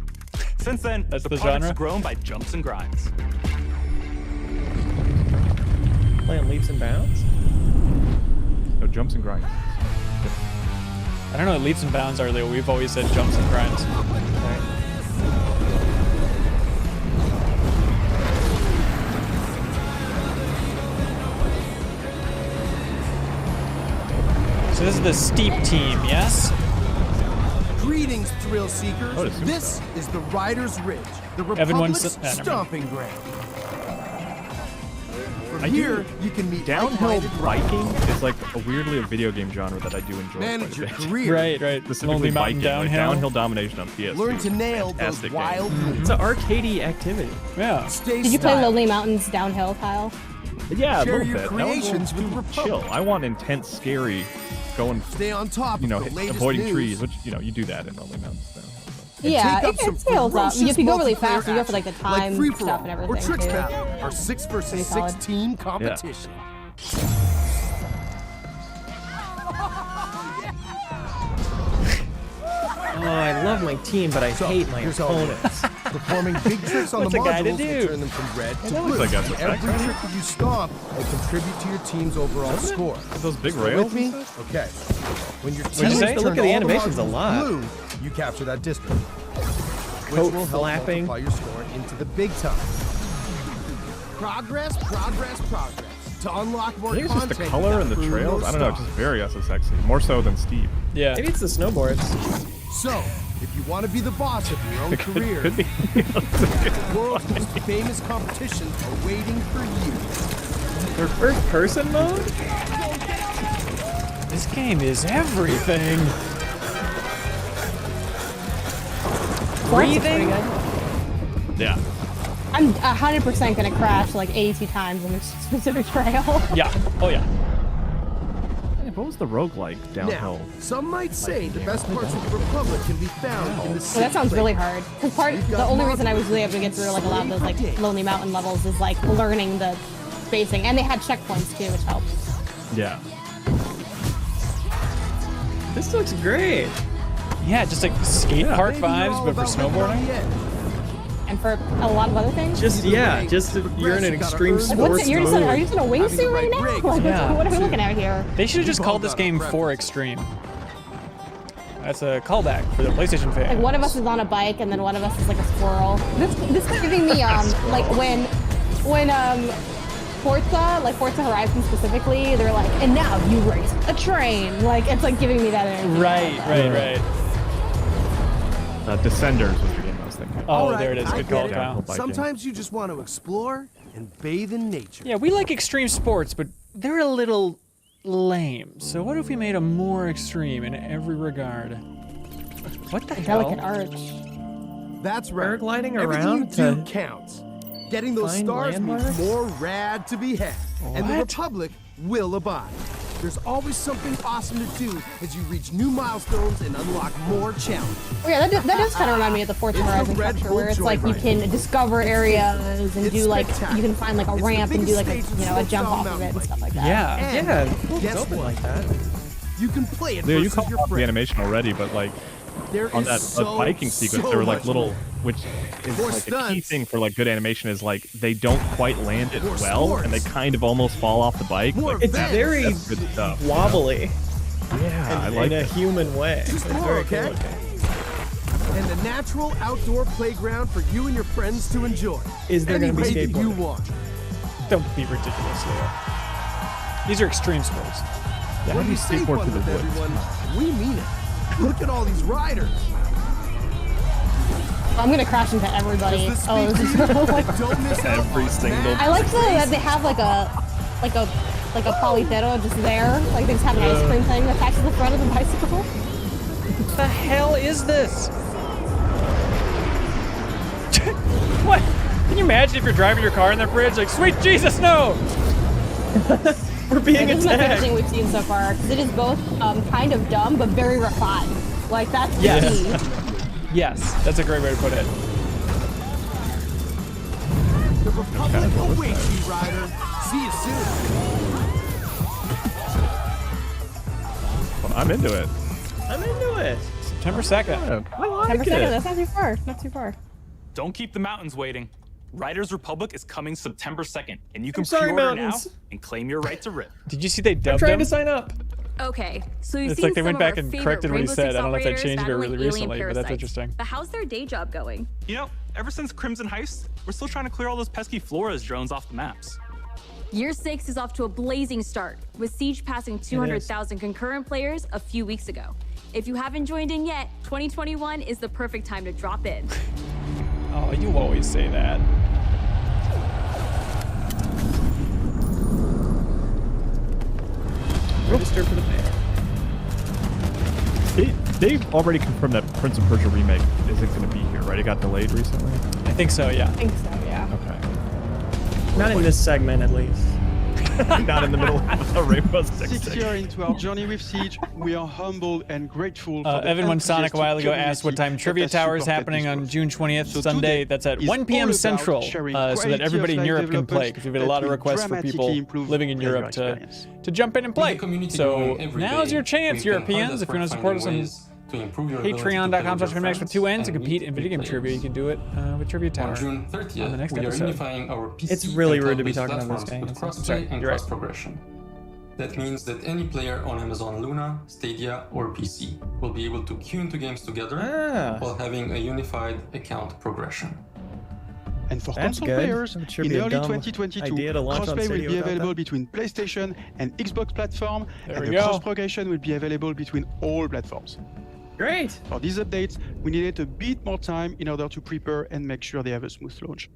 Since then, That's the the project's genre? grown by jumps and grinds. Playing leaps and bounds. No jumps and grinds. I don't know what leaps and bounds are, Leo. We've always said jumps and grinds. So this is the steep team, yes? Greetings, thrill seekers. Oh, it's super. This is the Riders Ridge, the Evan Republic's wants to- never mind. stomping ground. From I here, do- you can meet Downhill like-minded biking is like weirdly a video game genre that I do enjoy. Manage quite a your bit. career. Right, right. Specifically Lonely Mountain biking, like Downhill. downhill domination on PS2. Learn to nail those Fantastic game. wild It's moves. an arcadey activity. Yeah. Stay Did you play stylish. Lonely Mountains downhill, Kyle? Yeah, a Share little your bit. creations That was with too Republic. chill. I want intense, scary, going, Stay on top you know, of the latest avoiding news. trees, which, you know, you do that in Lonely Mountains. Yeah, take up some it scales up. ferocious If you go really multiplayer fast, you go for like the action, like time free-for-all stuff and everything or tricks too. battle, our 6 versus Pretty 6 solid. team competition. Oh, I love my team, but I hate my here's how it opponents. Performing big tricks on What's the a guy to modules do? will turn them from red to That blue. looks like that's a Every fact, trick that you stomp will contribute to your team's overall score. Those big Still rails with me? and stuff? Okay. When your What'd you team say? turn Look at the all animations a modules lot. blue, you capture that district, which Coat will help flapping. multiply your score into the big time. Progress, progress, progress. To unlock more I think it's just the content, color you and the gotta trails. prove I no don't know, it's stop. just very SSXy. More so than Steve. Yeah. Maybe it's the snowboards. So, if you want to be the boss of your own career, Could be. the world's most famous competitions are waiting for you. Their first person mode? This game is everything. Breathing. Yeah. I'm 100% gonna crash like 82 times on this specific trail. Yeah. Oh yeah. Hey, what was the roguelike downhill? Now, some might say the best parts of the Republic can be found in the Well, city. that sounds really hard. Because You've the got only reason I was modules really able to get through like a lot of those like per day. lonely mountain levels is like learning the spacing, and they had checkpoints too, which helps. Yeah. This looks great. Yeah, just like skate park Maybe you're vibes, all but for about snowboarding. yet. And for a lot of other things. Just yeah, just you're in an extreme Like, sports you're just in, are you mode. just in a wingsuit right now? Like, Yeah. what are we looking at here? They should have just called this game For Extreme. That's a callback for the PlayStation fans. Like one of us is on a bike, and then one of us is like a squirrel. This is giving me like when Forza Horizon specifically, they're like, and now you race a train. Like it's like giving me that energy. Right. Descenders was the game I was thinking. Oh, All right, there it is. I Good get call, it. pal. Sometimes you just want to explore and bathe in nature. Yeah, we like extreme sports, but they're a little lame. So what if we made them more extreme in every regard? What the hell? Delicate arch. That's right. Paragliding Everything around you do to counts. Getting those find stars means landmarks? more rad to be had, and the What? Republic will abide. There's always something awesome to do as you reach new milestones and unlock more challenges. Oh, yeah, that does kind of remind me of the Forza It's the Horizon Red structure, Bull where it's like you Joyride. can discover areas and It's do like spectacular. you can find like a It's the ramp and do biggest like a stage in a jump slopestyle off of it mountain and stuff like that. Yeah. And Yeah, guess open what? like that. You can play it Yeah, you versus called your out the friends. animation already, but like There on is that so, biking sequence, so there were like much little, more. which is More like a key stunts. thing for like good animation is like they don't quite land it More well, and they sports. kind of almost fall off the bike. More Like, It's events. very that's good stuff. wobbly Yeah, I in like a it. human way. Just It's more, very okay? cool looking. And the natural outdoor playground for you and your friends to enjoy. Is there Any gonna be way that you skateboarding? want. Don't be ridiculous, Leo. These are extreme sports. Yeah, When how do we you say skateboard fun through the with woods? everyone, we mean it. Look at all these riders. I'm gonna crash into everybody. Does this Oh, speak this to is you? like, Don't miss out Every on single- I like that they have like a politero just there. Like they just have an ice cream thing attached to the front of the bicycle. What the hell is this? What? Can you imagine if you're driving your car in that bridge? Like, sweet Jesus, no! We're being This is my favorite attacked. thing we've seen so far because it is both kind of dumb but very refined. Like that's the Yes. key. Yes, that's a great way to put it. The Republic awaits you, rider. See you soon. Well, I'm into it. I'm into it. September 2nd. I like 10%. it. That's not too far. Not too far. Don't keep the mountains waiting. Riders Republic is coming September 2nd, and you can I'm sorry, pre-order now mountains. and claim your right to rip. Did you see they I'm dubbed trying him? to sign up. Okay, so you've It's seen like they some went of back our and favorite corrected what he Rainbow said. Six I don't know if they operators changed it battling really alien recently, but that's parasites. interesting. But how's their day job going? You know, ever since Crimson Heist, we're still trying to clear all those pesky Flores drones off the maps. Year 6 is off to a blazing start, with Siege passing 200,000 concurrent players a few weeks ago. If you haven't joined in yet, 2021 is the perfect time to drop in. Oh, you always say that. Register for the pay. They've already confirmed that Prince of Persia remake isn't going to be here, right? It got delayed recently. I think so, yeah. I think so. Yeah. Okay. Not in this segment, at least. Not in the middle of a Rainbow Six. 6 years into our journey with Siege, we are humbled and grateful for the Evan One Sonic a while ago enthusiastic asked what time community Trivia that has Tower is supported happening this on work. June 20th, So Sunday. today That's at is 1 all p.m. about Central, sharing so that quality everybody in of life Europe can play. Because we've had a lot of developments requests for that people will dramatically living in improve Europe player experience. to jump in and play. So now's your chance, Europeans, if you want to support us on to improve your ability to Patreon.com/MinnMax with 2 N's to and compete meet in video game players. trivia. You can do it with Trivia Tower. On June 30th, on the next we episode. are unifying our PC It's really and rude to be cloud-based talking about this platforms game. with crossplay Sorry, and you're right. cross-progression. That means that any player on Amazon Luna, Stadia, or PC will be able to queue into games together while having a unified account progression. And for That's console good. players, It should in be a early dumb 2022, idea to launch on crossplay will Stadia be without available that. between PlayStation and Xbox platform, There and we the go. cross-progression will be available between all platforms. Great. For these updates, we needed a bit more time in order to prepare and make sure they have a smooth launch.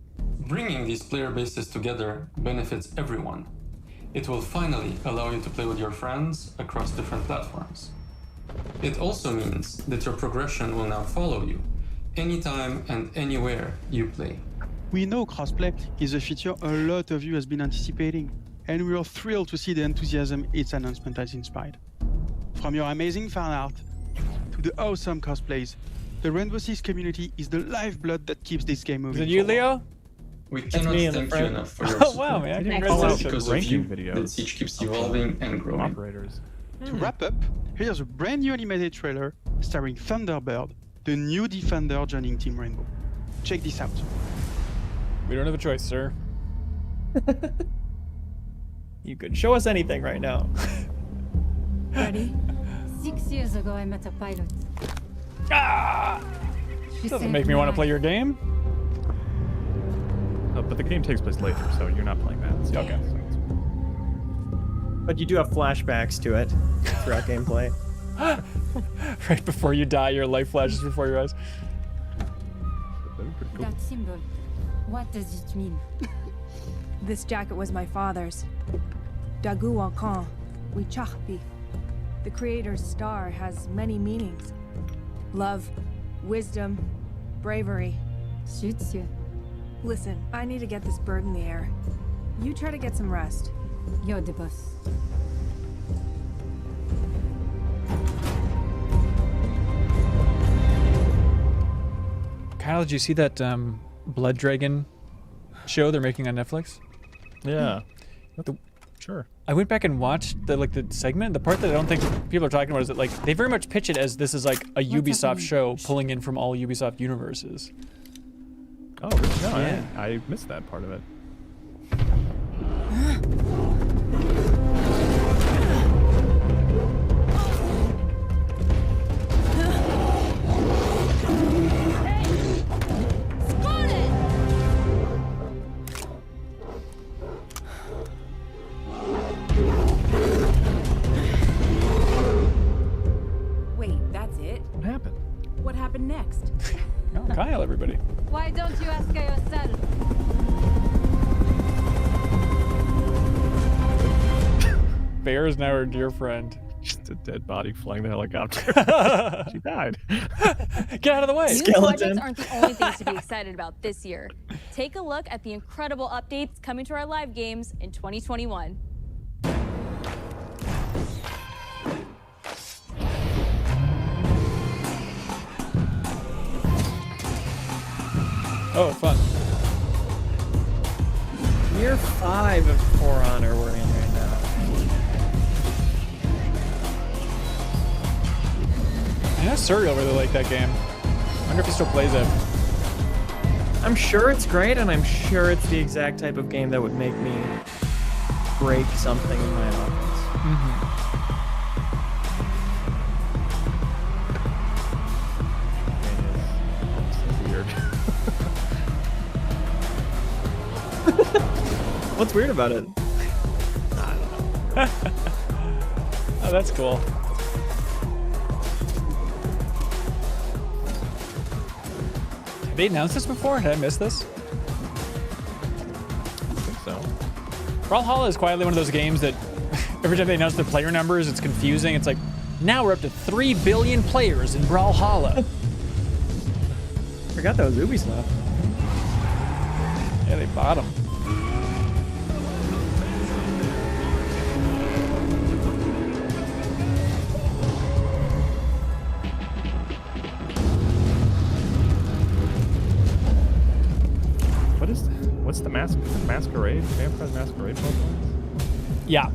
Bringing these player bases together benefits everyone. It will finally allow you to play with your friends across different platforms. It also means that your progression will now follow you, anytime and anywhere you play. We know crossplay is a feature a lot of you has been anticipating, and we are thrilled to see the enthusiasm its announcement has inspired. From your amazing fan art to the awesome cosplays, the Rainbow Six community is the lifeblood that keeps this game moving. Is it you, forward. Leo? We cannot me in the thank you front. enough for your Oh, support. wow, man. It's Congratulations. because of Ranking you videos that Siege keeps evolving and growing. Operators. To wrap up, here's a brand new animated trailer starring Thunderbird, the new Defender joining Team Rainbow. Check this out. We don't have a choice, sir. You could show us anything right now. Ready? 6 years ago, I met a pilot. She Doesn't saved make me want to my play your game. But the game takes place later, so you're not playing that. So Okay. But you do have flashbacks to it throughout gameplay. Right before you die, your life flashes before your eyes. That symbol, what does it mean? This jacket was my father's. Dagu Wankan, Wichachpi. The creator's star has many meanings. Love, wisdom, bravery. Shoots you. Listen, I need to get this bird in the air. You try to get some rest. You're the boss. Kyle, did you see that Blood Dragon show they're making on Netflix? Yeah. Sure. I went back and watched the segment. The part that I don't think people are talking about is that they very much pitch it as this is like a Ubisoft show pulling in from all Ubisoft universes. Oh, really? No, Yeah. I missed that part of it. Wait, that's it? What happened? What happened next? Oh, Kyle, everybody. Why don't you ask her yourself? Bear is now her dear friend. Just a dead body flying the helicopter. She died. Get out of the way. New projects aren't the only things to be excited about this year. Take a look at the incredible updates coming to our live games in 2021. Oh, fun. Year 5 of For Honor we're in right now. I know Serial really liked that game. I wonder if he still plays it. I'm sure it's great, and I'm sure it's the exact type of game that would make me break something in my office. Weird. What's weird about it? Oh, that's cool. Have they announced this before? Did I miss this? I think so. Valhalla is quietly one of those games that every time they announce the player numbers, it's confusing. It's like, now we're up to 3 billion players in Brawlhalla. Forgot that was Ubisoft. Yeah, they bought them. What's the Masquerade? Vampire Masquerade Pokemon? Yeah.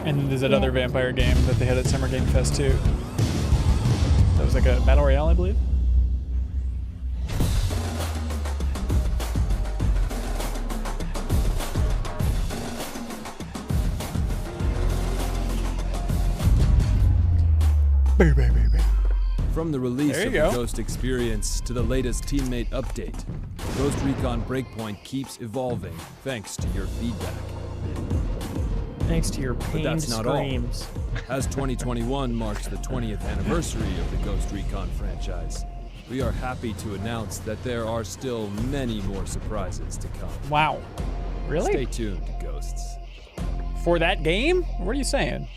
And then there's that other vampire game that they had at Summer Game Fest too. That was was like a battle royale, I believe. From the release of the Ghost experience to the latest teammate update, Ghost Recon Breakpoint keeps evolving thanks to your feedback. Thanks to your pain But that's not screams. all. As 2021 marks the 20th anniversary of the Ghost Recon franchise, we are happy to announce that there are still many more surprises to come. Wow. Really? Stay tuned, Ghosts. For that game? What are you saying?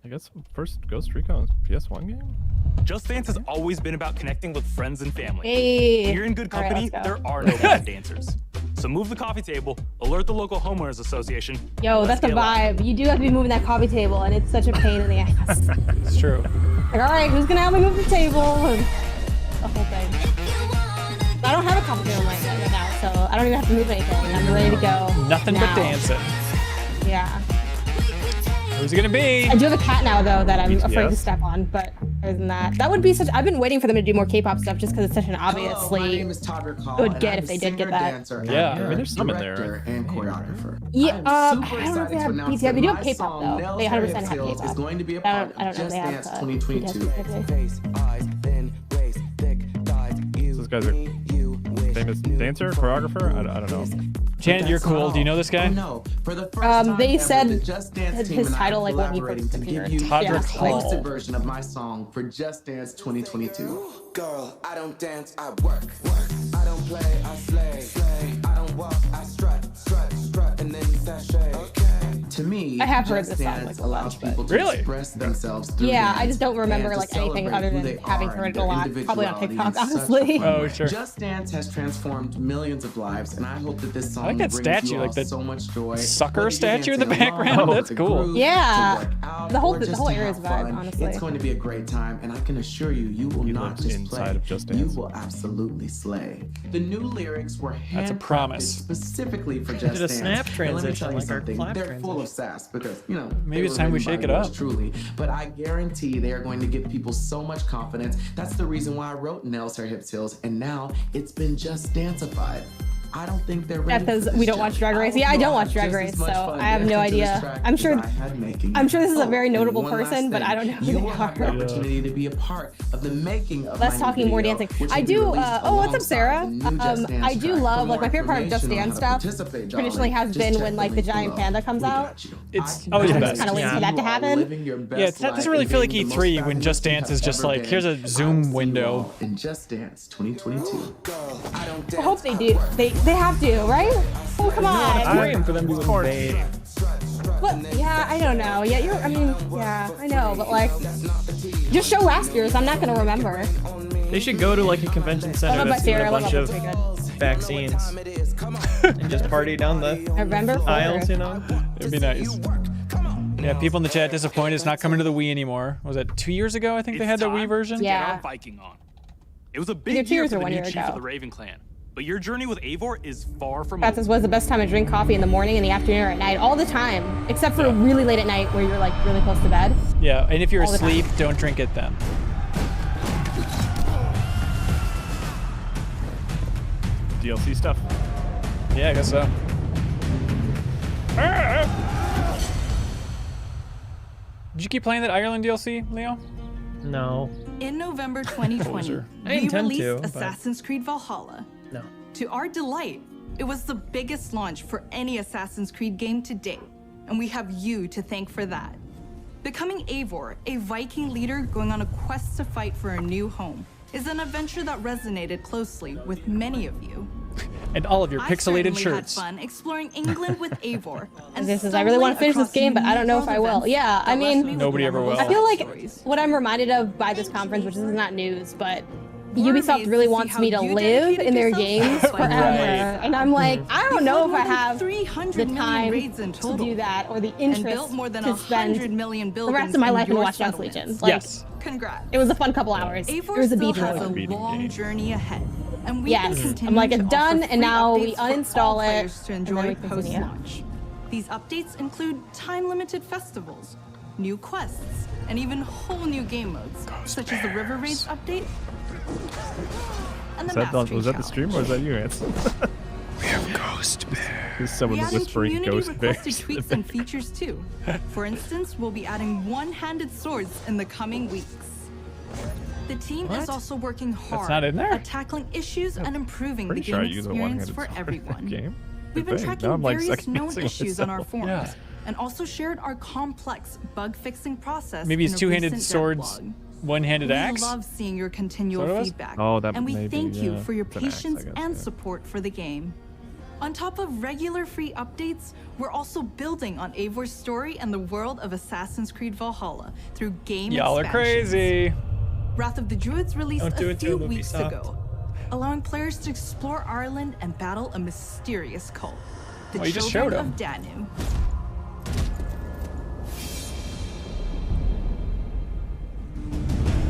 I guess first Ghost Recon PS1 game? Just Dance has always been about connecting with friends and family. Hey. When you're in good All right, company, let's go. there are no bad dancers. So move the coffee table, alert the local homeowners association. Yo, that's the vibe. You do have to be moving that coffee table, and it's such a pain in the ass. It's true. Like, all right, who's gonna help me move the table? And the whole thing. I don't have a coffee table right now, so I don't even have to move anything. I'm ready to go. Nothing but now. dancing. Yeah. Who's it gonna be? I do have a cat now, though, that I'm afraid to BTS? step on. But other than that, that would be such. I've been waiting for them to do more K-pop stuff, just because it's such an obviously good get if they did get that. Yeah, I mean, there's some in there. And choreographer. Yeah, I don't know excited if they to have announce BTS. that They do my have K-pop song, though. Nell's They 100% have Hills K-pop. is going to be a I part don't of know if Just they have Dance BTS 2022. So those guys are famous dancer, choreographer? I don't know. Jan, you're cool. Do you know this guy? No, for the first time They ever, said the Just Dance team his and I title are like when he collaborating first to give appeared. you Todrick the Hall. extended version of my song for Just Dance 2022. Girl, I don't dance, I work. I don't play, I slay. I don't walk, I strut, and then sashay. To me, I have heard Just this song, Dance like, a allows lot, but- people to Really? express themselves through Yeah, I dance just don't remember and to like anything celebrate other who than they having are heard and it a their lot, probably on individuality TikTok, in such a honestly. fun Oh, way. sure. Just Dance has transformed millions of lives, and I hope that this song I like that brings statue, you like all that so much joy. sucker Whether you're statue in the dancing along, background. to That's the cool. groove, Yeah. to work out, The whole- or the just whole to area have is vibe, fun. honestly. It's going to be a great time, and I can assure you, you will not lives just inside play. of Just You Dance. will absolutely slay. The new lyrics were That's a handcrafted promise. specifically for Did Just a Dance. snap And let me transition, tell you like our something. clap They're full of transition. sass because, you know, Maybe they it's were time we written shake by it yours up. Truly, but I guarantee they are going to give people so much confidence. That's the reason why I wrote Nell's Hair Hips Hills, and now it's been Just Danceified. I don't think they're ready. Because for we this don't jump. watch Drag Race. hope Yeah, I you don't all watch have Drag just Race, as much so fun I have no dancing to this idea. track I'm as sure. I had making I'm it. sure this is a Oh, very and notable one last person, but thing. I don't know who You they will have the are. opportunity to be a part of the making of Less my new talking, more video, dancing. which I will be do. released Oh, what's up, alongside Sarah? the new Just Dance I do track. love For like my more favorite part of Just information on Dance how to stuff. participate, Traditionally darling, has just been check when the like the link giant below. panda comes We out. got you. It's I always the know best. that Kinda waiting you for that to are happen. living your best Yeah, it doesn't life really and feel like being the E3 most when Just fabulous Dance you is have just ever like, been. here's a I will Zoom see you window. all in Just Dance 2022. I hope they do. They have to, right? Oh, come on. I'm waiting for them to invade. What? Yeah, I don't know. Yeah, I mean, yeah, I know, but like, just show last year's. I'm not gonna remember. They should go to like a convention center Love that's my got Sarah, a love bunch my of pretty good. vaccines and just party down the November 4th. aisles, you know? It'd be nice. Yeah, people in the chat disappointed it's not coming to the Wii anymore. Was that 2 years ago? I think they had the Wii version. Yeah. Get our Viking on. It was a Either big 2 year years for or the 1 new year chief ago. of the Raven clan. But your journey with Eivor is far from That's was the best time to drink coffee in the morning, in the afternoon, or at night, all the time, except for really late at night where you're like really close to bed. Yeah, and if you're All the time. asleep, don't drink it then. DLC stuff. Yeah, I guess so. Did you keep playing that Ireland DLC, Leo? No. In November 2020, Poser. I we intend released to, but- Assassin's Creed Valhalla. No. To our delight, it was the biggest launch for any Assassin's Creed game to date, and we have you to thank for that. Becoming Eivor, a Viking leader going on a quest to fight for a new home, is an adventure that resonated closely with many of you. And all of your I pixelated certainly shirts. had fun exploring England with Eivor. And This is, I really want to finish this stumbling game, but I across don't know if I unique will. world Yeah, I events that left me mean, with Nobody ever memorable will. I feel like stories. what I'm reminded of by this conference, which is not news, but We're Ubisoft amazed really to see wants how me to you live dedicated in their yourself games to forever. Right. And I'm like, I don't You've know led if more I than have 300 the million time raids in to total, do that or the and interest built more than to spend 100 million the buildings rest of my in life in your Watch Dogs settlements. Legion. Like, Yes. Congrats. it was a fun couple hours. Eivor It was a still beach has a mode. long journey ahead, and we've Yes. been I'm continuing like, to it's offer done, and free now we updates for all uninstall it, players to and enjoy then we continue. post-launch. These updates include time-limited festivals, new quests, and even whole new game modes, such as the River Raids update and the Mastery Was that the stream or was that you, Anson? We have ghost bears. There's someone whispering ghost bears. Tweaks and features too. For instance, we'll be adding one-handed swords in the coming weeks. The team is also working hard at tackling issues and improving the game experience for everyone. We've been tracking various known issues on our forums and also shared our complex bug-fixing process. Maybe it's two-handed swords, one-handed axe? We love seeing your continual feedback, and we thank you for your patience and support for the game. On top of regular free updates, we're also building on Eivor's story and the world of Assassin's Creed Valhalla through game Y'all are crazy. Wrath of the Druids released a few weeks ago, allowing players to explore Ireland and battle a mysterious cult, the Children of Danu.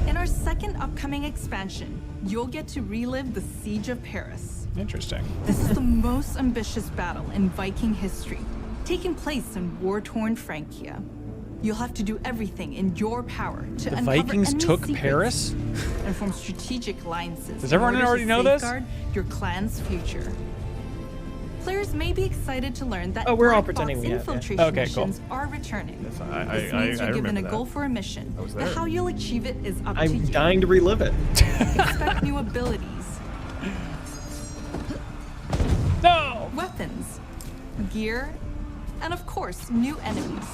In our second upcoming expansion, you'll get to relive the Siege of Paris. Interesting. This is the most ambitious battle in Viking history, taking place in war-torn Francia. You'll have to do everything in your power to the uncover Vikings enemy took secrets Paris? And form strategic alliances. Does everyone already know this? Your clan's future. Players may be excited to learn that we're all pretending we have. infiltration missions are returning. Yes, This means you're given a that. goal for a mission, but how you'll achieve it is up to you. I'm dying to relive it. Expect new abilities. No! Weapons, gear, and of course, new enemies.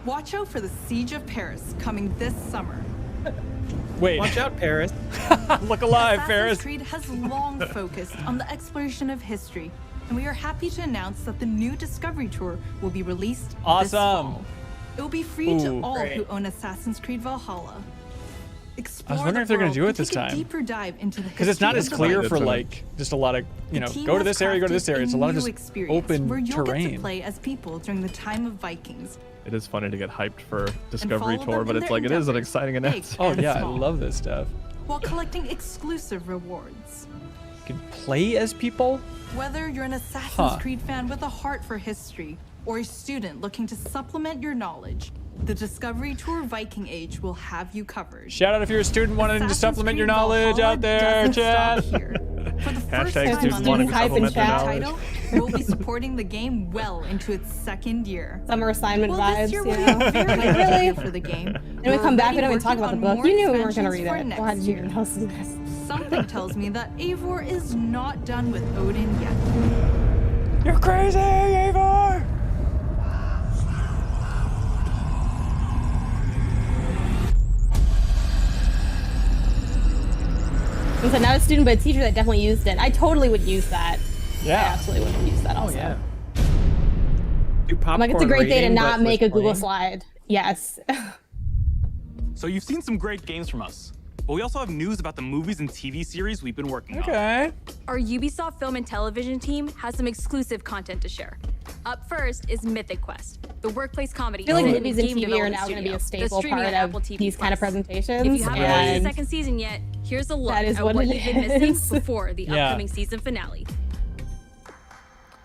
Watch out for the Siege of Paris coming this summer. Wait. Watch out, Paris. Look alive, Assassin's Paris. Creed has long focused on the exploration of history, and we are happy to announce that the new Discovery Tour will be released this fall. It will be free to all who own Assassin's Creed Valhalla. I was wondering if they're going to do it this time. Because it's not as clear for like just a lot of, go to this area, go to this area. It's a lot of just open where you'll terrain. Get to play as people during the time of Vikings. It is funny to get hyped for Discovery Tour, but it's like it is an exciting announcement. Oh yeah, I love this stuff. While collecting exclusive rewards. You can play as people? Whether you're an Assassin's Creed fan with a heart for history or a student looking to supplement your knowledge, the Discovery Tour Viking Age will have you covered. Shout out if you're a student wanting to supplement your knowledge out there, chat. For the first Hashtag time students on wanting the to supplement their knowledge. title, we'll be supporting the game well into its second year. Summer assignment Well, vibes, this year you will know. be very Like, really? for the game. And we come back, we don't even talk about the book. You knew we weren't going to read it. Why did you even Why listen to this? Something tells me that Eivor is not done with Odin yet. You're crazy, Eivor! So not a student, but a teacher that definitely used it. I totally would use that. Yeah. I absolutely would use that also. yeah. I'm like, it's a great day to not make a Google slide. Yes. So you've seen some great games from us, but we also have news about the movies and TV series we've been working on. Our Ubisoft film and television team has some exclusive content to share. Up first is Mythic Quest, the workplace comedy. I feel like set in movies the and game TV are development now going to be a studio, staple streaming part on of Apple TV these kind of Plus. presentations. If you haven't watched the second season yet, here's a look That is at what what it you've been missing is. before the upcoming season finale.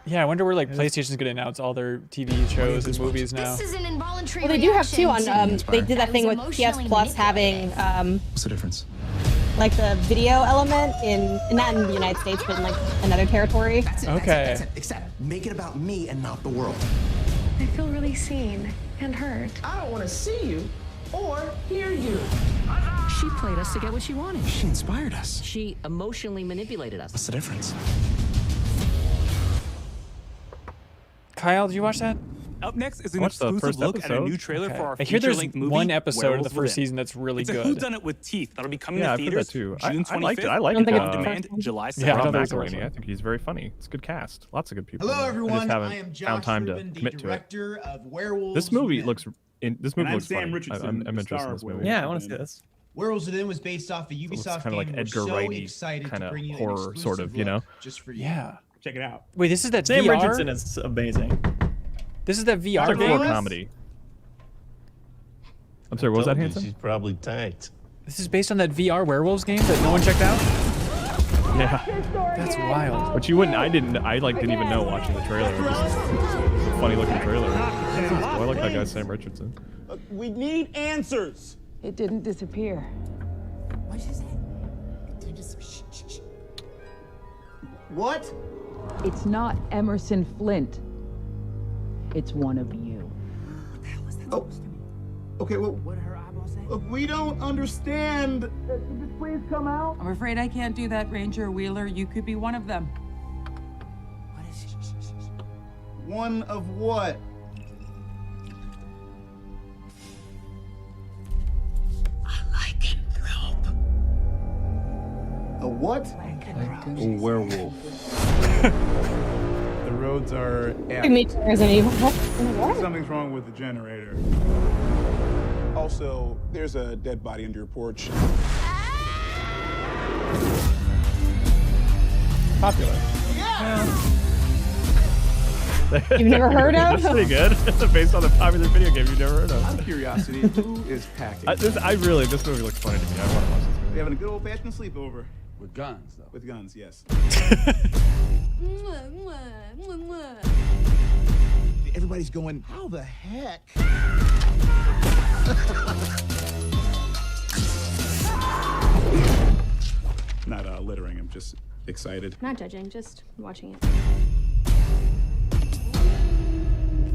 Yeah, I wonder where like PlayStation's going to announce all their TV shows and movies now. This is an involuntary Well, they do have two on. reaction. They did that thing with PS Plus having What's the difference? like the video element in not in the United States, but in like another territory. Okay. Except make it about me and not the world. I feel really seen and heard. I don't want to see you or hear you. She played us to get what she wanted. She inspired us. She emotionally manipulated us. What's the difference? Kyle, did you watch that? Up next is an Watched the exclusive first look at a episode. new trailer for our I hear there's feature-length movie, one episode of the Werewolf first Within. season that's really It's a good. whodunit with teeth that'll be coming Yeah, to I've heard theaters that too. June 25th. I liked it. I like On demand July 2nd. Yeah, I Rob don't think so. McElhaney. I think he's very funny. It's a good cast. Lots of good people. Hello, in there. everyone. I just haven't I am Josh found time Rubin, to the commit to it. director of Werewolves This movie Within. looks And I'm looks Sam funny. Richardson, I'm the interested star in this of movie. Werewolves Yeah, I want to see this. Werewolves Within was based off a Ubisoft kind of like game. Edgar We're so Wright-y excited kind to of bring you an horror, sort of, exclusive you know? look just for you. Yeah. Check it out. Wait, this is that Sam VR? Richardson is amazing. This is that VR It's a game? horror comedy. I'm sorry, what was that, Hanson? She's probably tanked. This is based on that VR Werewolves game that no one checked out? Yeah. That's wild. But you wouldn't. I didn't even know watching the trailer. It was a funny looking trailer. I like that guy Sam Richardson. We need answers. It didn't disappear. What did you say? What? It's not Emerson Flint. It's one of you. Oh. Okay, well, what did her eyeball say? We don't understand. Could this please come out? I'm afraid I can't do that, Ranger Wheeler. You could be one of them. What is it? One of what? A lycanthrope. A what? A werewolf. The roads are something's wrong with the generator. Also, there's a dead body under your porch. Popular. Yeah. You've never heard of? That's pretty good. Based on a popular video game you've never heard of. Out of curiosity, who is packing? This movie looks funny to me. I want to watch this movie. We're having a good old-fashioned sleepover. With guns, though. With guns, yes. Everybody's going, how the heck? Not littering, I'm just excited. Not judging, just watching it.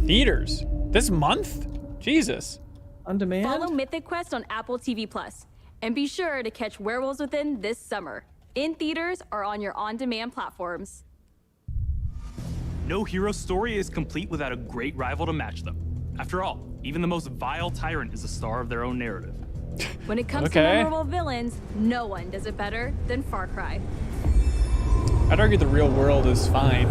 Theaters this month? Jesus. On demand? Follow Mythic Quest on Apple TV Plus. And be sure to catch Werewolves Within this summer. In theaters or on your on-demand platforms. No hero story is complete without a great rival to match them. After all, even the most vile tyrant is a star of their own narrative. When it comes to memorable villains, no one does it better than Far Cry. I'd argue the real world is fine.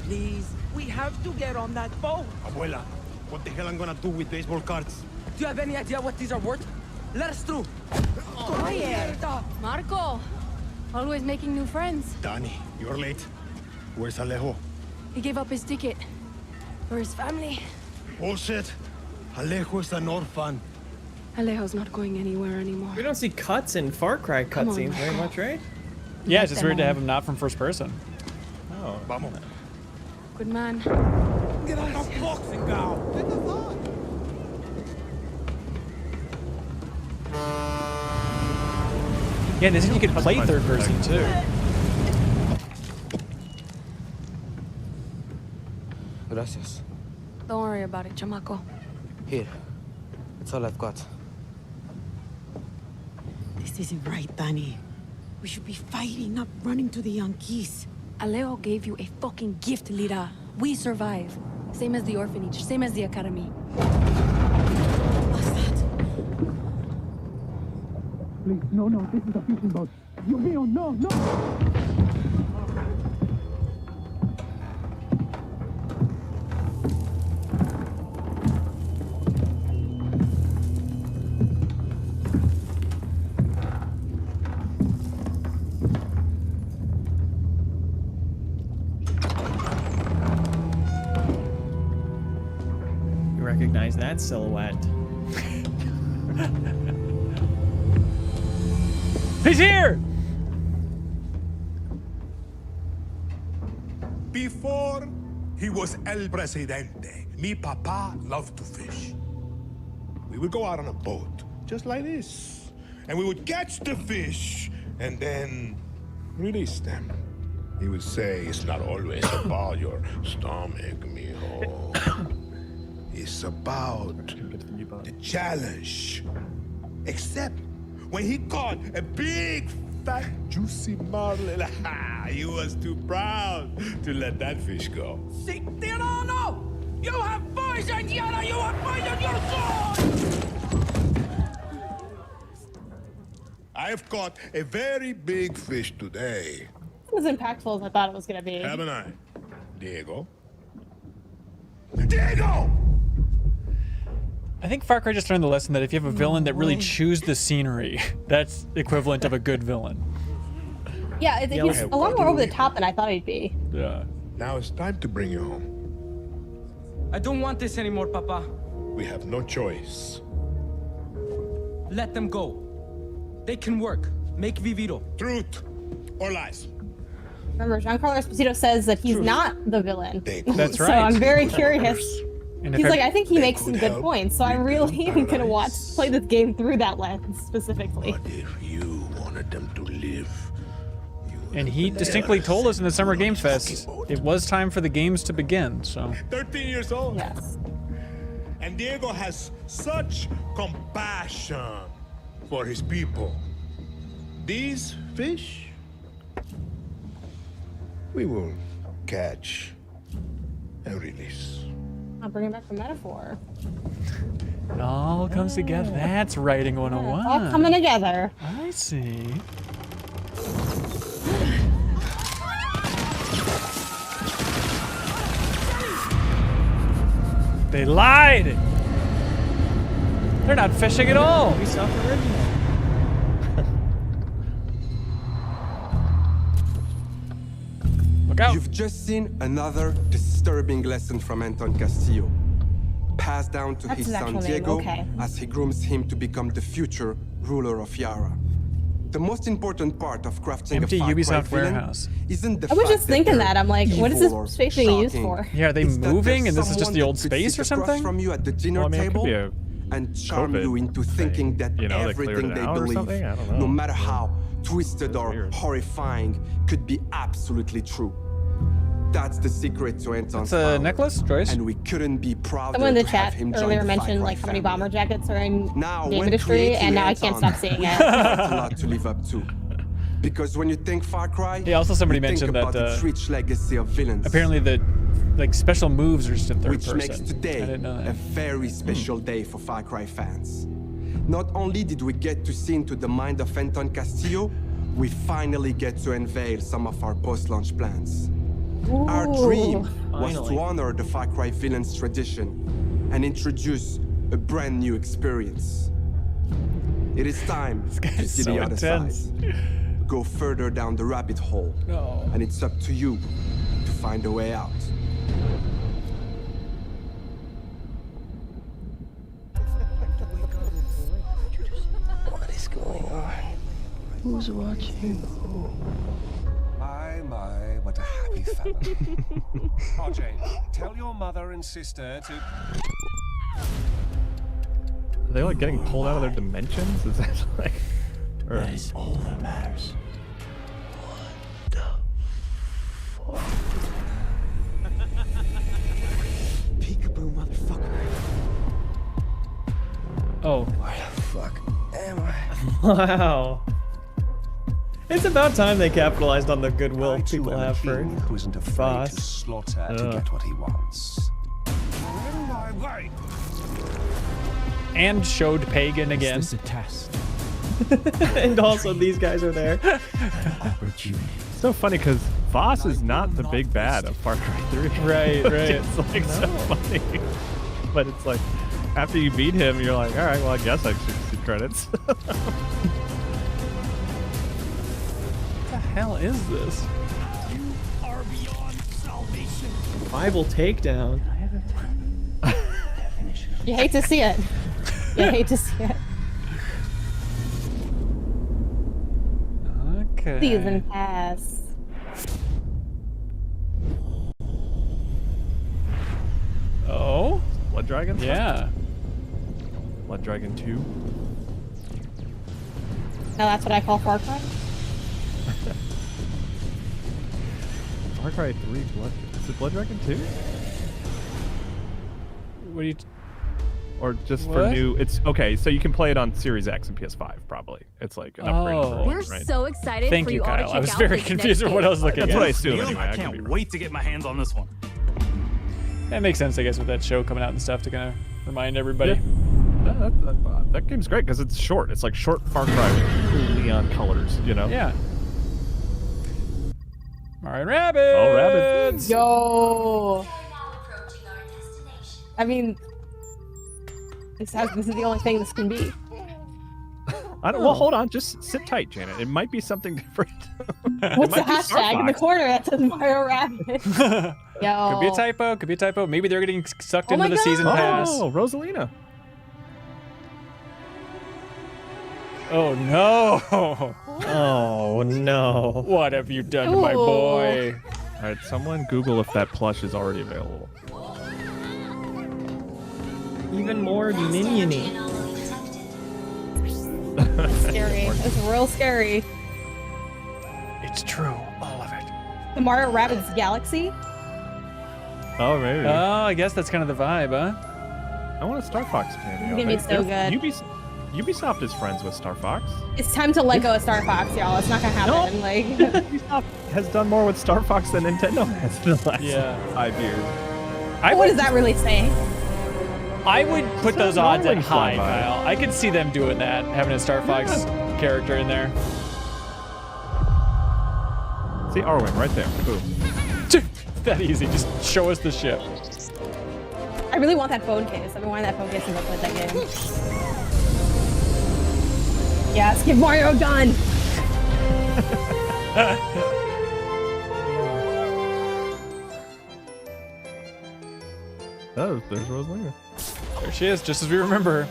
Please, we have to get on that boat. Abuela, what the hell I'm gonna do with baseball cards? Do you have any idea what these are worth? Let us through. Quiet. Marco, always making new friends. Danny, you're late. Where's Alejo? He gave up his ticket for his family. Bullshit. Alejo is an orphan. Alejo's not going anywhere anymore. We don't see cuts in Far Cry cutscenes very much, right? Yeah, it's just weird to have him not from first person. Oh. Vamos. Good man. Get out of boxing now. Yeah, and you can play third person too. Gracias. Don't worry about it, chamaco. Here. That's all I've got. This isn't right, Danny. We should be fighting, not running to the Yankees. Alejo gave you a fucking gift, Lira. We survive. Same as the orphanage, same as the academy. What's that? Please, no, this is a fishing boat. You mean, no! You recognize that silhouette. He's here! Before he was El Presidente, mi papa loved to fish. We would go out on a boat, just like this, and we would catch the fish and then release them. He would say, it's not always about your stomach, mijo. It's about the challenge. Except when he caught a big, fat, juicy marlin, he was too proud to let that fish go. See, Tirano! You have poisoned Yarrow! You have poisoned your sword! I've caught a very big fish today. It was impactful as I thought it was going to be. Haven't I? Diego? Diego! I think Far Cry just learned the lesson that if you have a villain that really chews the scenery, that's equivalent of a good villain. Yeah, he's a lot more over the top than I thought he'd be. Yeah. Now it's time to bring you home. I don't want this anymore, Papa. We have no choice. Let them go. They can work. Make Vivito. Truth or lies? Remember, Giancarlo Esposito says that he's not the villain. That's So right. I'm very curious. And He's if like, I think he makes some good points, so I really am gonna play this game through that lens specifically. You wanted them to live. And he distinctly told us in the Summer Game Fest it was time for the games to begin, so. 13 years old. Yes. And Diego has such compassion for his people. These fish, we will catch and release. I'll bring it back to metaphor. It all comes together. That's writing 101. It's all coming together. I see. They lied! They're not fishing at all! Ubisoft original. Look out! You've just seen another disturbing lesson from Anton Castillo, passed down to That's his his son actual name, Diego okay. as he grooms him to become the future ruler of Yara. The most important part of crafting Empty a Far Cry Ubisoft villain warehouse. isn't the I was fact just thinking they're that. I'm like, what is evil or this space being used shocking. for? Yeah, are they It's that moving there's and this is just someone the old that could space sit or across something? from you at the dinner Well, I mean, it could table be a and charm COVID you into thinking that You know, they cleared everything it they out or believe, something? I don't know. no matter how twisted or horrifying, could be absolutely true. That's the secret to Anton's It's a power. necklace, Joyce? And we couldn't be prouder Someone in the to have chat him join earlier the mentioned Far like Cry how many family. bomber jackets are in Now, game when industry, creating and now I can't Anton, stop seeing we it. have a lot to live up to. Because when you think Far Cry, Yeah, also somebody you think mentioned about that its rich legacy of villains. apparently the like special moves are just in third Which person. makes today I didn't know a that. very special day for Far Cry fans. Not only did we get to see into the mind of Anton Castillo, we finally get to unveil some of our post-launch plans. Our dream was finally. to honor the Far Cry villain's tradition and introduce a brand new experience. It is time to see so the other intense. side. Go further down the rabbit hole. No. And it's up to you to find a way out. What is going on? Who's watching? My, what a happy family. RJ, tell your mother and sister to... Are they like getting pulled out of their dimensions? Is that like... Or... That is all that matters. Peekaboo, motherfucker. Oh. Where the fuck am I? Wow. It's about time they capitalized on the goodwill I too people am a have for king who isn't afraid Foss. to slaughter to get what he wants. In my way. And showed Pagan again. Is this a test? And also these guys are there. It's so funny because Voss is not the big bad of Far Cry 3. Right, right. It's like so funny. But it's like, after you beat him, you're like, all right, well, I guess I should see credits. What the hell is this? You are beyond salvation. Bible takedown. You hate to see it. You hate to see it. Okay. Season pass. Oh? Blood Dragon? Yeah. Blood Dragon 2? Now that's what I call Far Cry. Far Cry 3 Blood... Is it Blood Dragon 2? What do you... Or just for What? new... It's... Okay, so you can play it on Series X and PS5, probably. It's like an upgrade for Oh. one, We're right? so excited Thank for you, you all to Kyle. check I was out very this confused next with what I was game. looking That's at. what I assumed Neil, anyway. I could be can't wrong. wait to get my hands on this one. That makes sense, I guess, with that show coming out and stuff to kind of remind everybody. Yeah. That game's great because it's short. It's like short Far Cry with cool neon colors, you know? Yeah. All right, rabbits. Oh, rabbits. Yo. I mean, this is the only thing this can be. Well, hold on. Just sit tight, Janet. It might be something different. What's the might be hashtag in the Starfox. corner that says Mario Rabbit? Yo. Could be a typo. Could be a typo. Maybe they're getting sucked Oh into my the season God. pass. Oh, Rosalina. Oh no! Oh no! What have you done to my boy? All right, someone Google if that plush is already available. Even more minion-y. Scary. It's real scary. It's true, all of it. The Mario Rabbids Galaxy? Oh, maybe. Oh, I guess that's kind of the vibe, huh? I want a Star Fox cameo. It's gonna be so good. Ubisoft is friends with Star Fox. It's time to let go of Star Fox, y'all. It's not gonna happen. Like Ubisoft has done more with Star Fox than Nintendo has in the last 5 years. what does that really say? I would put those odds at Arwing high, flyby. Kyle. I could see them doing that, having a Star Fox character in there. See Arwing right there. Boom. That easy. Just show us the ship. I really want that phone case. I've been wanting that phone case since I played that game. Yes, give Mario a gun. Oh, there's Rosalina. There she is, just as we remember her.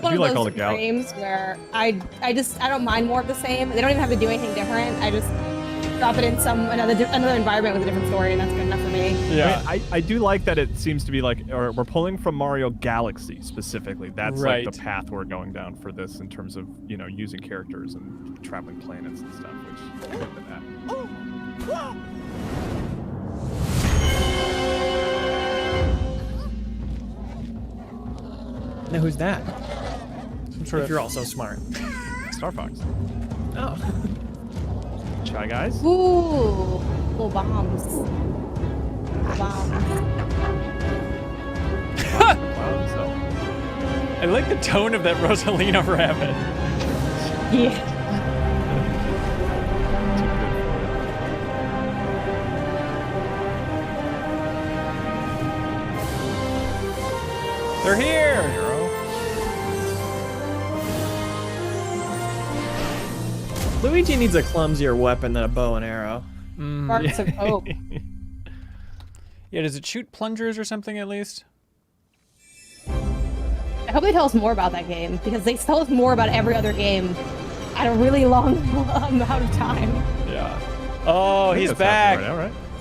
One you of like all those the gal- games where I don't mind more of the same. They don't even have to do anything different. I just drop it in another environment with a different story, and that's good enough for me. Yeah, I do like that it seems to be like, or we're pulling from Mario Galaxy specifically. That's like the path we're going down for this in terms of, you know, using characters and traveling planets and stuff, which I like that. Now who's that? If you're also smart. Star Fox. Oh. Shy Guys? Ooh, little bombs. Bombs. I like the tone of that Rosalina rabbit. Yeah. They're here! Luigi needs a clumsier weapon than a bow and arrow. Sparks of hope. Yeah, does it shoot plungers or something at least? I hope they tell us more about that game, because they tell us more about every other game at a really long amount of time. Yeah. Oh, he's back.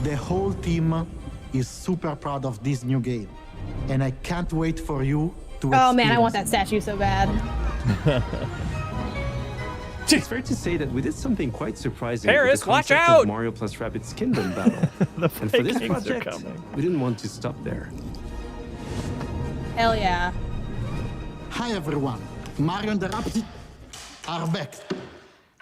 The whole team is super proud of this new game, and I can't wait for you to Oh man, I experience want that statue so bad. It's fair to say that we did something quite surprising. Paris, with the watch concept out! Of Mario plus Rabbids Kingdom Battle. And for this Vikings are project, coming. we didn't want to stop there. Hell yeah. Hi everyone, Mario and the Rabbids are back.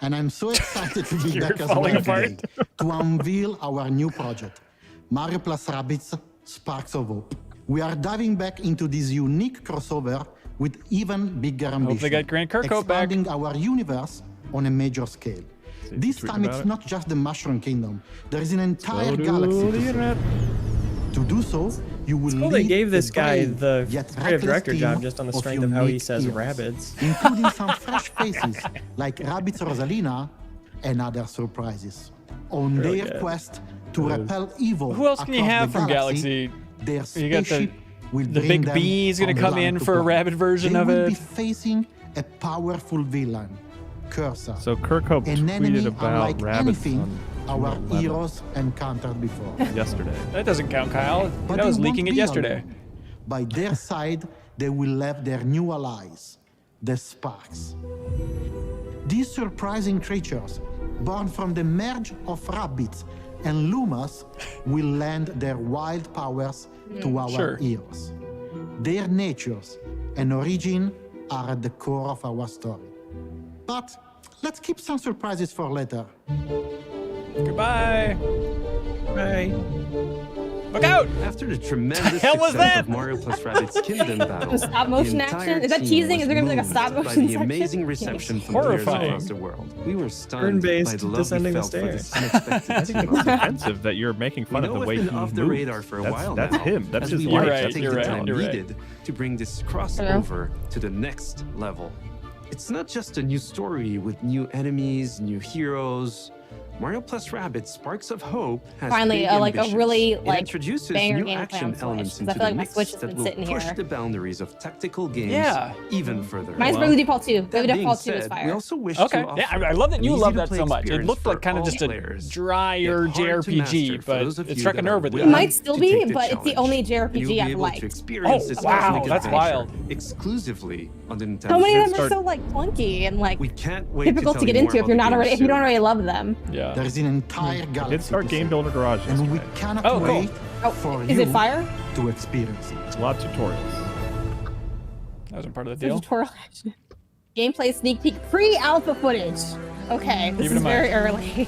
And I'm so excited to be You're back as falling well apart. today to unveil our new project, Mario plus Rabbids Sparks of Hope. We are diving back into this unique crossover with even bigger ambition. they got Grant Kirkhope back. Expanding our universe on a major scale. This tweet time about it's it. not just the Mushroom Kingdom. There is an entire So do galaxy the to internet. serve. To do so, you will Well, they lead gave this a guy brave the yet creative reckless director team job just on the strength of how he unique says heroes, rabbits. including some fresh faces like Rabbids Rosalina and other surprises. On Really their good. quest to repel evil Who else can you across have the from Galaxy? their You got the spaceship will the bring big them bee is gonna from come land in to for a land. rabbit version They of will it. be facing a powerful villain, Cursor. So Kirkhope An enemy tweeted about unlike rabbits anything on our 11 heroes encountered before. yesterday. That doesn't count, Kyle. But That was they won't leaking it be yesterday. alone. By their side, they will have their new allies, the Sparks. These surprising creatures, born from the merge of rabbits and Lumas, will lend their wild powers to our Sure. heroes. Their natures and origin are at the core of our story. But let's keep some surprises for later. Goodbye. Bye. Look out! After the tremendous hell was success that? of Mario plus Rabbids Kingdom Battle, Some stop motion the entire action? Is that team teasing? was Is there gonna be like a moved stop by motion the section? amazing reception from players Horrifying. across the world. We were stunned Turn-based by the love descending we the felt for this stairs. unexpected I think it's offensive that you're making fun We of know the way it's he been off the moves. radar for a while That's now. him. That's as his we life. wanted right, to take you're the right, time you're right. needed to bring this crossover to the next level. It's not just a new story with new enemies, new heroes, Mario Plus Rabbids Sparks of Hope has Finally, big like a ambitions. really It introduces banger new game action plan elements Switch, 'cause I into feel the like my mix Switch has that been will sitting push here. the boundaries of tactical games Yeah. even further. Mine's Bravely Default 2. That Bravely being Default 2 is said, fire. we also wish Okay. to offer Yeah, I love that an you love that easy-to-play so much. It experience looked like for kind of all just a players, drier yet hard to JRPG, master for but those of it you struck a that nerve are with you. It willing might still to be, take the but it's the challenge. only And you'll JRPG be I've able liked. to experience this wow, cosmic that's adventure wild. exclusively on the Nintendo So many of them Switch. are so like clunky and like We can't wait difficult to to tell get you more into if you're about not the already game if you don't soon. already love them. Yeah. There is an entire galaxy. Did start to Game see, Builder Garage and we yesterday. cannot Oh, cool. wait for Is you it fire? to experience it. A lot of tutorials. That wasn't part of the The deal. tutorial action. Gameplay sneak peek pre-alpha footage. Okay, this Keep it is in mind. very early.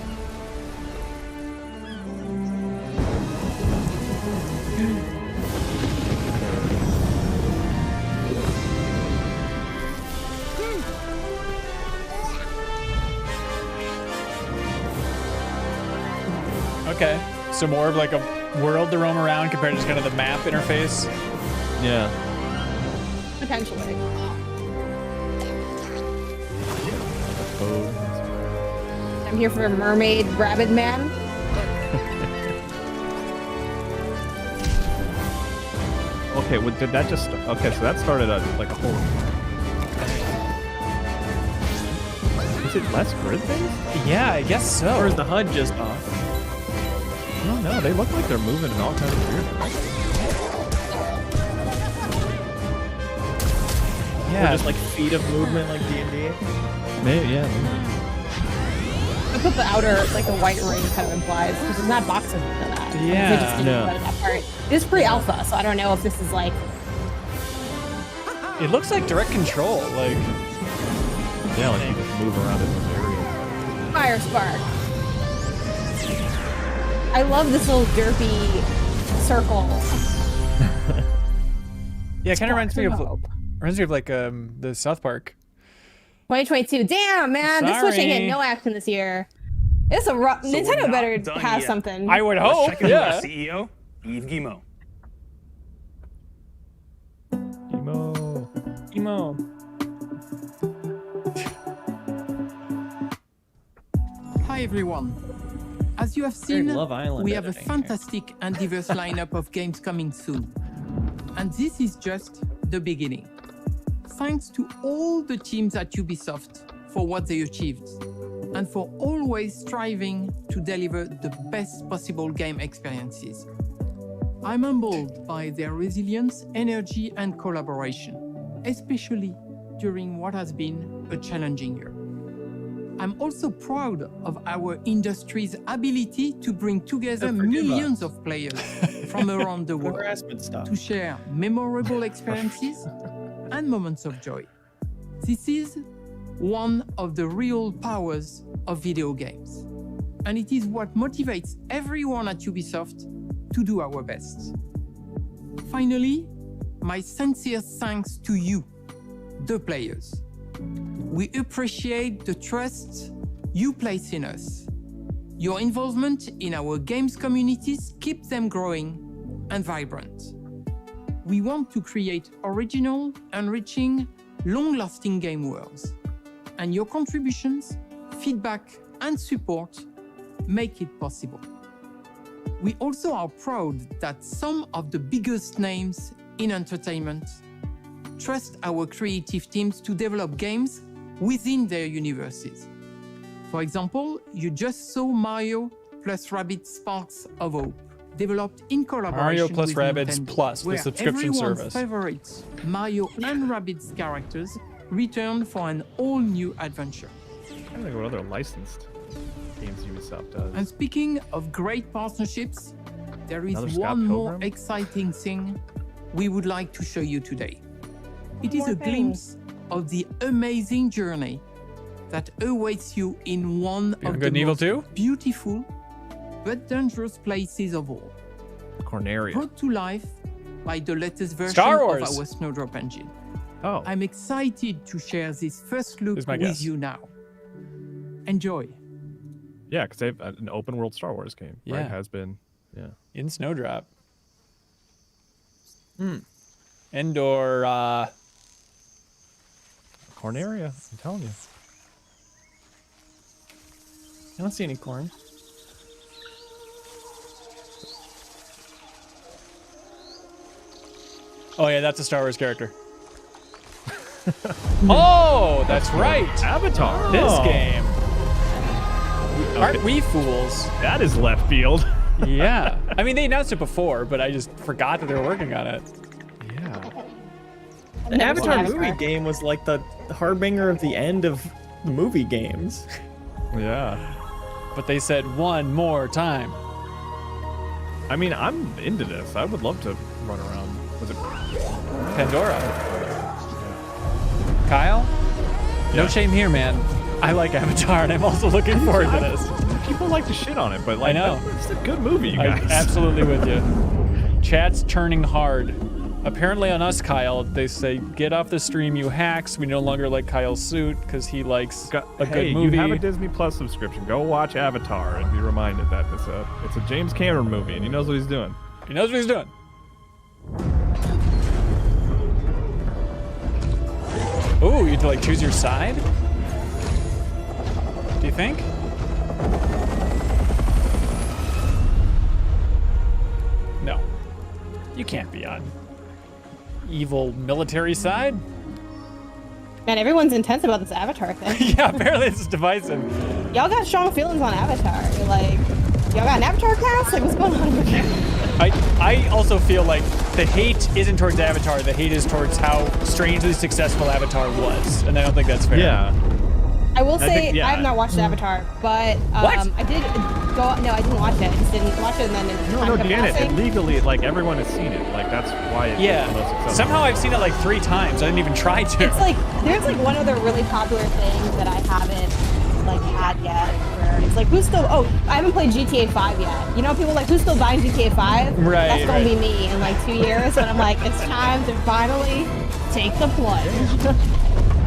Okay. So more of like a world to roam around compared to just kind of the map interface. Yeah. Potentially. I'm here for a mermaid rabbit man. Okay, well, did that just... Okay, so that started like a whole... Is it less grid-based? Yeah, I guess so. Or is the HUD just off? I don't know. They look like they're moving in all kinds of weird directions. Yeah, just like feet of movement like D&D. Maybe, yeah. Maybe. I put the outer, like the white ring kind of implies, because it's not boxes into that. Yeah. They just didn't No. put that part. It's pre-alpha, so I don't know if this is like... It looks like direct control. Like, Yeah, like you just move around in those areas. Fire Spark. I love this little derpy circle. yeah, it kind of reminds me of Hope. like the South Park. 2022. Damn, man. This Switch ain't getting no action this year. It's a rough... So we're Nintendo not better done have yet. something. I would Let's hope. check in with our Yeah. CEO, Yves Guillemot. Emo. Hi everyone. As you have Very seen, Love Island we have a editing here. fantastic and diverse lineup of games coming soon. And this is just the beginning. Thanks to all the teams at Ubisoft for what they achieved, and for always striving to deliver the best possible game experiences. I'm humbled by their resilience, energy, and collaboration, especially during what has been a challenging year. I'm also proud of our industry's ability to bring together millions of players from around the world Harassment stuff. to share memorable experiences and moments of joy. This is one of the real powers of video games, and it is what motivates everyone at Ubisoft to do our best. Finally, my sincere thanks to you, the players. We appreciate the trust you place in us. Your involvement in our games communities keeps them growing and vibrant. We want to create original, enriching, long-lasting game worlds. And your contributions, feedback, and support make it possible. We also are proud that some of the biggest names in entertainment trust our creative teams to develop games within their universes. For example, you just saw Mario plus Rabbids Sparks of Hope, developed in collaboration Mario plus with Rabbids Nintendo, Plus, the where subscription everyone's service. favorites Mario and Rabbids characters return for an all-new adventure. I don't think what other licensed games Ubisoft does. And speaking of great partnerships, there is Another Scott one more Pilgrim? exciting thing we would like to show you today. It is More a things. glimpse of the amazing journey that awaits you in one Beyond of Good the and Evil most 2? beautiful but dangerous places of all. Corneria. Brought to life by the latest version Star of Wars. our Snowdrop engine. Oh. I'm excited to share this first look Here's my with guess. you now. Enjoy. Yeah, because they've an open world Star Wars game. Right? Yeah. Has been. Yeah. In Snowdrop. Endor, Corneria. I'm telling you. I don't see any corn. Oh yeah, that's a Star Wars character. Oh, that's right. Avatar. This Oh. game. Okay. Aren't we fools? That is left field. Yeah. I mean, they announced it before, but I just forgot that they were working on it. Yeah. The Avatar movie game was like the harbinger of the end of movie games. Yeah. But they said one more time. I mean, I'm into this. I would love to run around. Was it Pandora? Kyle? No Yeah. shame here, man. I like Avatar, and I'm also looking forward to this. People like to shit on it, but like, I know. It's a good movie, you I'm guys. absolutely with you. Chat's turning hard. Apparently on us, Kyle, they say, get off the stream, you hacks. We no longer like Kyle's suit because he likes a Hey, good movie. you have a Disney Plus subscription. Go watch Avatar and be reminded that it's a James Cameron movie, and he knows what he's doing. He knows what he's doing. Ooh, you have to like choose your side? Do you think? No. You can't be on evil military side. Man, everyone's intense about this Avatar thing. Yeah, apparently this is divisive. Y'all got strong feelings on Avatar. You're like, y'all got an Avatar cast? Like, what's going on over here? I also feel like the hate isn't towards Avatar. The hate is towards how strangely successful Avatar was, and I don't think that's fair. Yeah. I will say, think, yeah. I have not watched Avatar, but What? I did go. No, I didn't watch it. I just didn't watch it, and then No, Janet, legally, like, everyone has seen it. Like, that's why it's Yeah. the most successful. Somehow I've seen it like 3 times. I didn't even try to. It's like there's like one other really popular thing that I haven't like had yet. Where it's like, who's still? Oh, I haven't played GTA 5 yet. You know, people are like, who's still buying GTA 5? Right, That's gonna right. be me in like 2 years, and I'm like, it's time to finally take the plunge.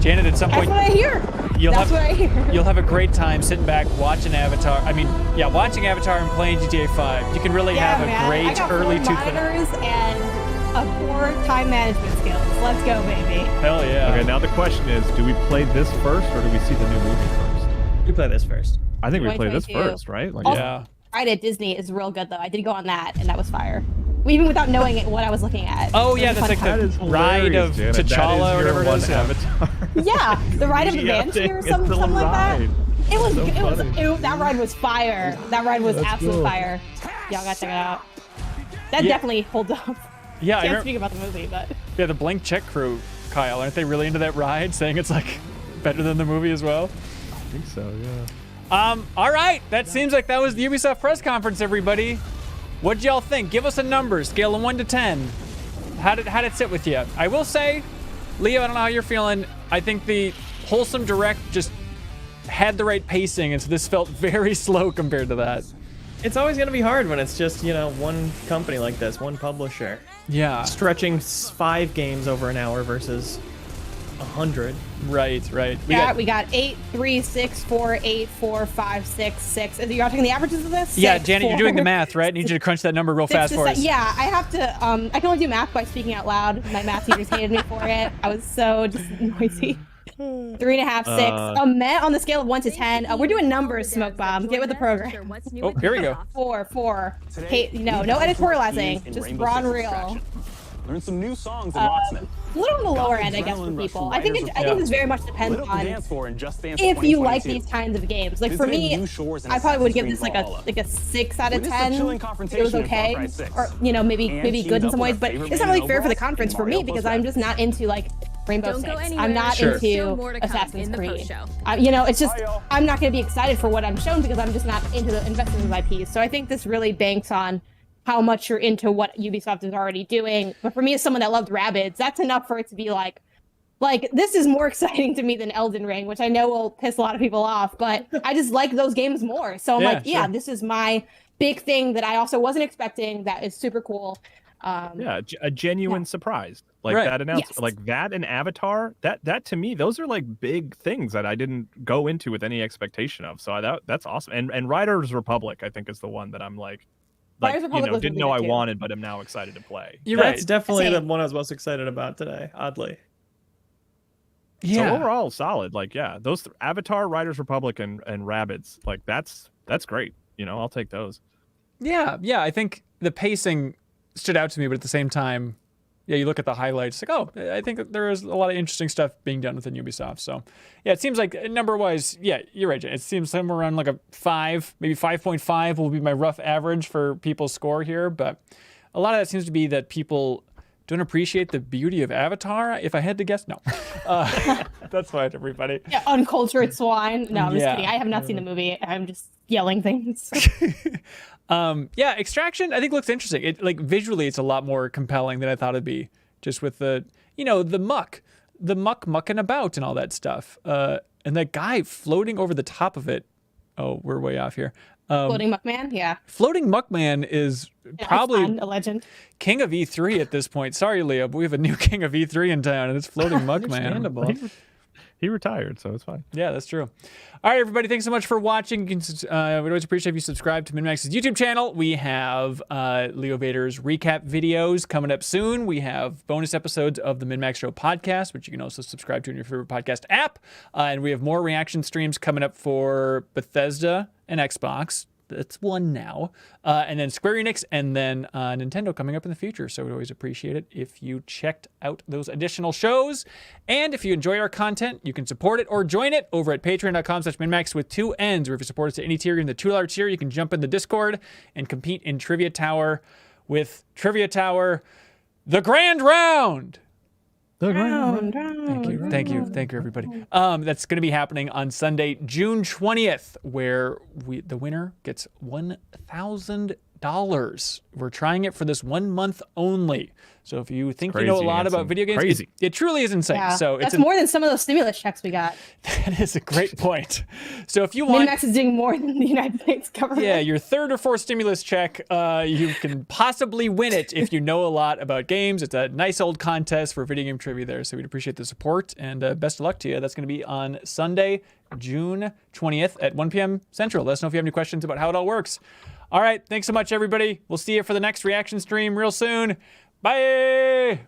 Janet, at some That's point, what I hear. That's what I hear. You'll have a great time sitting back watching Avatar. I mean, yeah, watching Avatar and playing GTA 5. You can really have a man. I great got early 4 2000s. monitors and a 4 time management skills. Let's go, baby. Hell yeah. Okay, now the question is, do we play this first or do we see the new movie first? We play this first. I think we play this 2022. first, right? Like, Also, Ride at Disney is real good though. I did go on that, and that was fire. Even without knowing what I was looking at. Oh It yeah, was a that's fun like time. the ride of Janet. That T'Challa is or your whatever it one is. Yeah. Avatar. Yeah, the ride of the Yeah, Banshee or it's something the like that. ride. It was, So it was, funny. that ride was fire. That ride was That's absolute cool. fire. Y'all gotta check it out. That Yeah. definitely holds up. Yeah, I Can't remember- speak about the movie, but Yeah, the Blank Check crew, Kyle, aren't they really into that ride, saying it's like better than the movie as well? I think so, yeah. All right, that seems like that was the Ubisoft press conference, everybody. What'd y'all think? Give us a number, scale of 1 to 10. How did it sit with you? I will say, Leo, I don't know how you're feeling. I think the wholesome direct just had the right pacing, and so this felt very slow compared to that. It's always gonna be hard when it's just, you know, one company like this, one publisher. Yeah. Stretching 5 games over an hour versus 100. Right. we got 8, 3, 6, 4, 8, 4, 5, 6, 6. Are you talking the averages of this? Yeah, 6, Janet, 4, you're doing the math, right? I need you to crunch that number real 6 fast to for 7. us. Yeah, I have to. I can only do math by speaking out loud. My math teachers hated me for it. I was so just noisy. 3.5, 6. On the scale of 1 to 10. We're doing numbers, Smoke Bomb. Get with the program. Oh, here we go. 4. Hey, no editorializing. Just raw and real. Learn some new songs in Rocksmith. A little on the lower end, I guess, for people. I think this very much depends on if you like these kinds of games. Like for me, I probably would give this like a 6 out of 10. It was okay, or maybe good in some ways, but it's not really fair for the conference for me because I'm just not into like Rainbow Don't go Six. anywhere. I'm not Sure. Still into more to come Assassin's in the Creed. post-show. It's just I'm not going to be excited for what I'm shown because I'm just not into the investment of IPs. So I think this really banks on how much you're into what Ubisoft is already doing. But for me, as someone that loved Rabbids, that's enough for it to be like this is more exciting to me than Elden Ring, which I know will piss a lot of people off, but I just like those games more. So I'm Yeah, sure. this is my big thing that I also wasn't expecting. That is super cool. Yeah, a genuine surprise. Like Right. that announcement, Yes. like that and Avatar, that to me, those are like big things that I didn't go into with any expectation of. So that's awesome. And Riders Republic, I think, is the one that I'm like Riders Republic was didn't really know I good, too. wanted, but am now excited to play. You're That's right. definitely the Same. one I was most excited about today, oddly. So overall, solid. Like, yeah, those Avatar, Riders Republic, and Rabbids, like that's great. You know, I'll take those. Yeah. I think the pacing stood out to me, but at the same time, yeah, you look at the highlights, like, oh, I think that there is a lot of interesting stuff being done within Ubisoft. So, yeah, it seems like number-wise, yeah, you're right, Jay. It seems somewhere around like a 5, maybe 5.5 will be my rough average for people's score here. But a lot of that seems to be that people don't appreciate the beauty of Avatar. If I had to guess, no. That's fine, everybody. Yeah, uncultured swine. No, I'm just kidding. I have not seen the movie. I'm just yelling things. Yeah, Extraction I think looks interesting. It like visually it's a lot more compelling than I thought it'd be. Just with the the mucking about and all that stuff. And that guy floating over the top of it. Oh, we're way off here. Floating Muckman, yeah. Floating Muckman is probably a legend. King of E3 at this point. Sorry, Leo, but we have a new King of E3 in town, and it's Floating Muckman. He retired, so it's fine. Yeah, that's true. All right, everybody, thanks so much for watching. We'd always appreciate if you subscribe to MinnMax's YouTube channel. We have Leo Vader's recap videos coming up soon. We have bonus episodes of the MinnMax Show podcast, which you can also subscribe to in your favorite podcast app. And we have more reaction streams coming up for Bethesda and Xbox. That's one now. And then Square Enix and then Nintendo coming up in the future. So we'd always appreciate it if you checked out those additional shows. And if you enjoy our content, you can support it or join it over at patreon.com/MinnMax with 2 N's. Or if you support us at any tier in the $2 tier, you can jump in the Discord and compete in Trivia Tower with Trivia Tower, the Grand Round. Thank you, everybody. That's going to be happening on Sunday, June 20th, where the winner gets $1,000. We're trying it for this 1 month only. So if you think you know a lot about video games, it truly is insane. Yeah, so that's more than some of those stimulus checks we got. That is a great point. So if you want, MinnMax is doing more than the United States government. Yeah, your 3rd or 4th stimulus check, you can possibly win it if you know a lot about games. It's a nice old contest for video game trivia there, so we'd appreciate the support, and best of luck to you. That's going to be on Sunday, June 20th at 1 p.m. Central. Let us know if you have any questions about how it all works. All right, thanks so much, everybody. We'll see you for the next reaction stream real soon. Bye!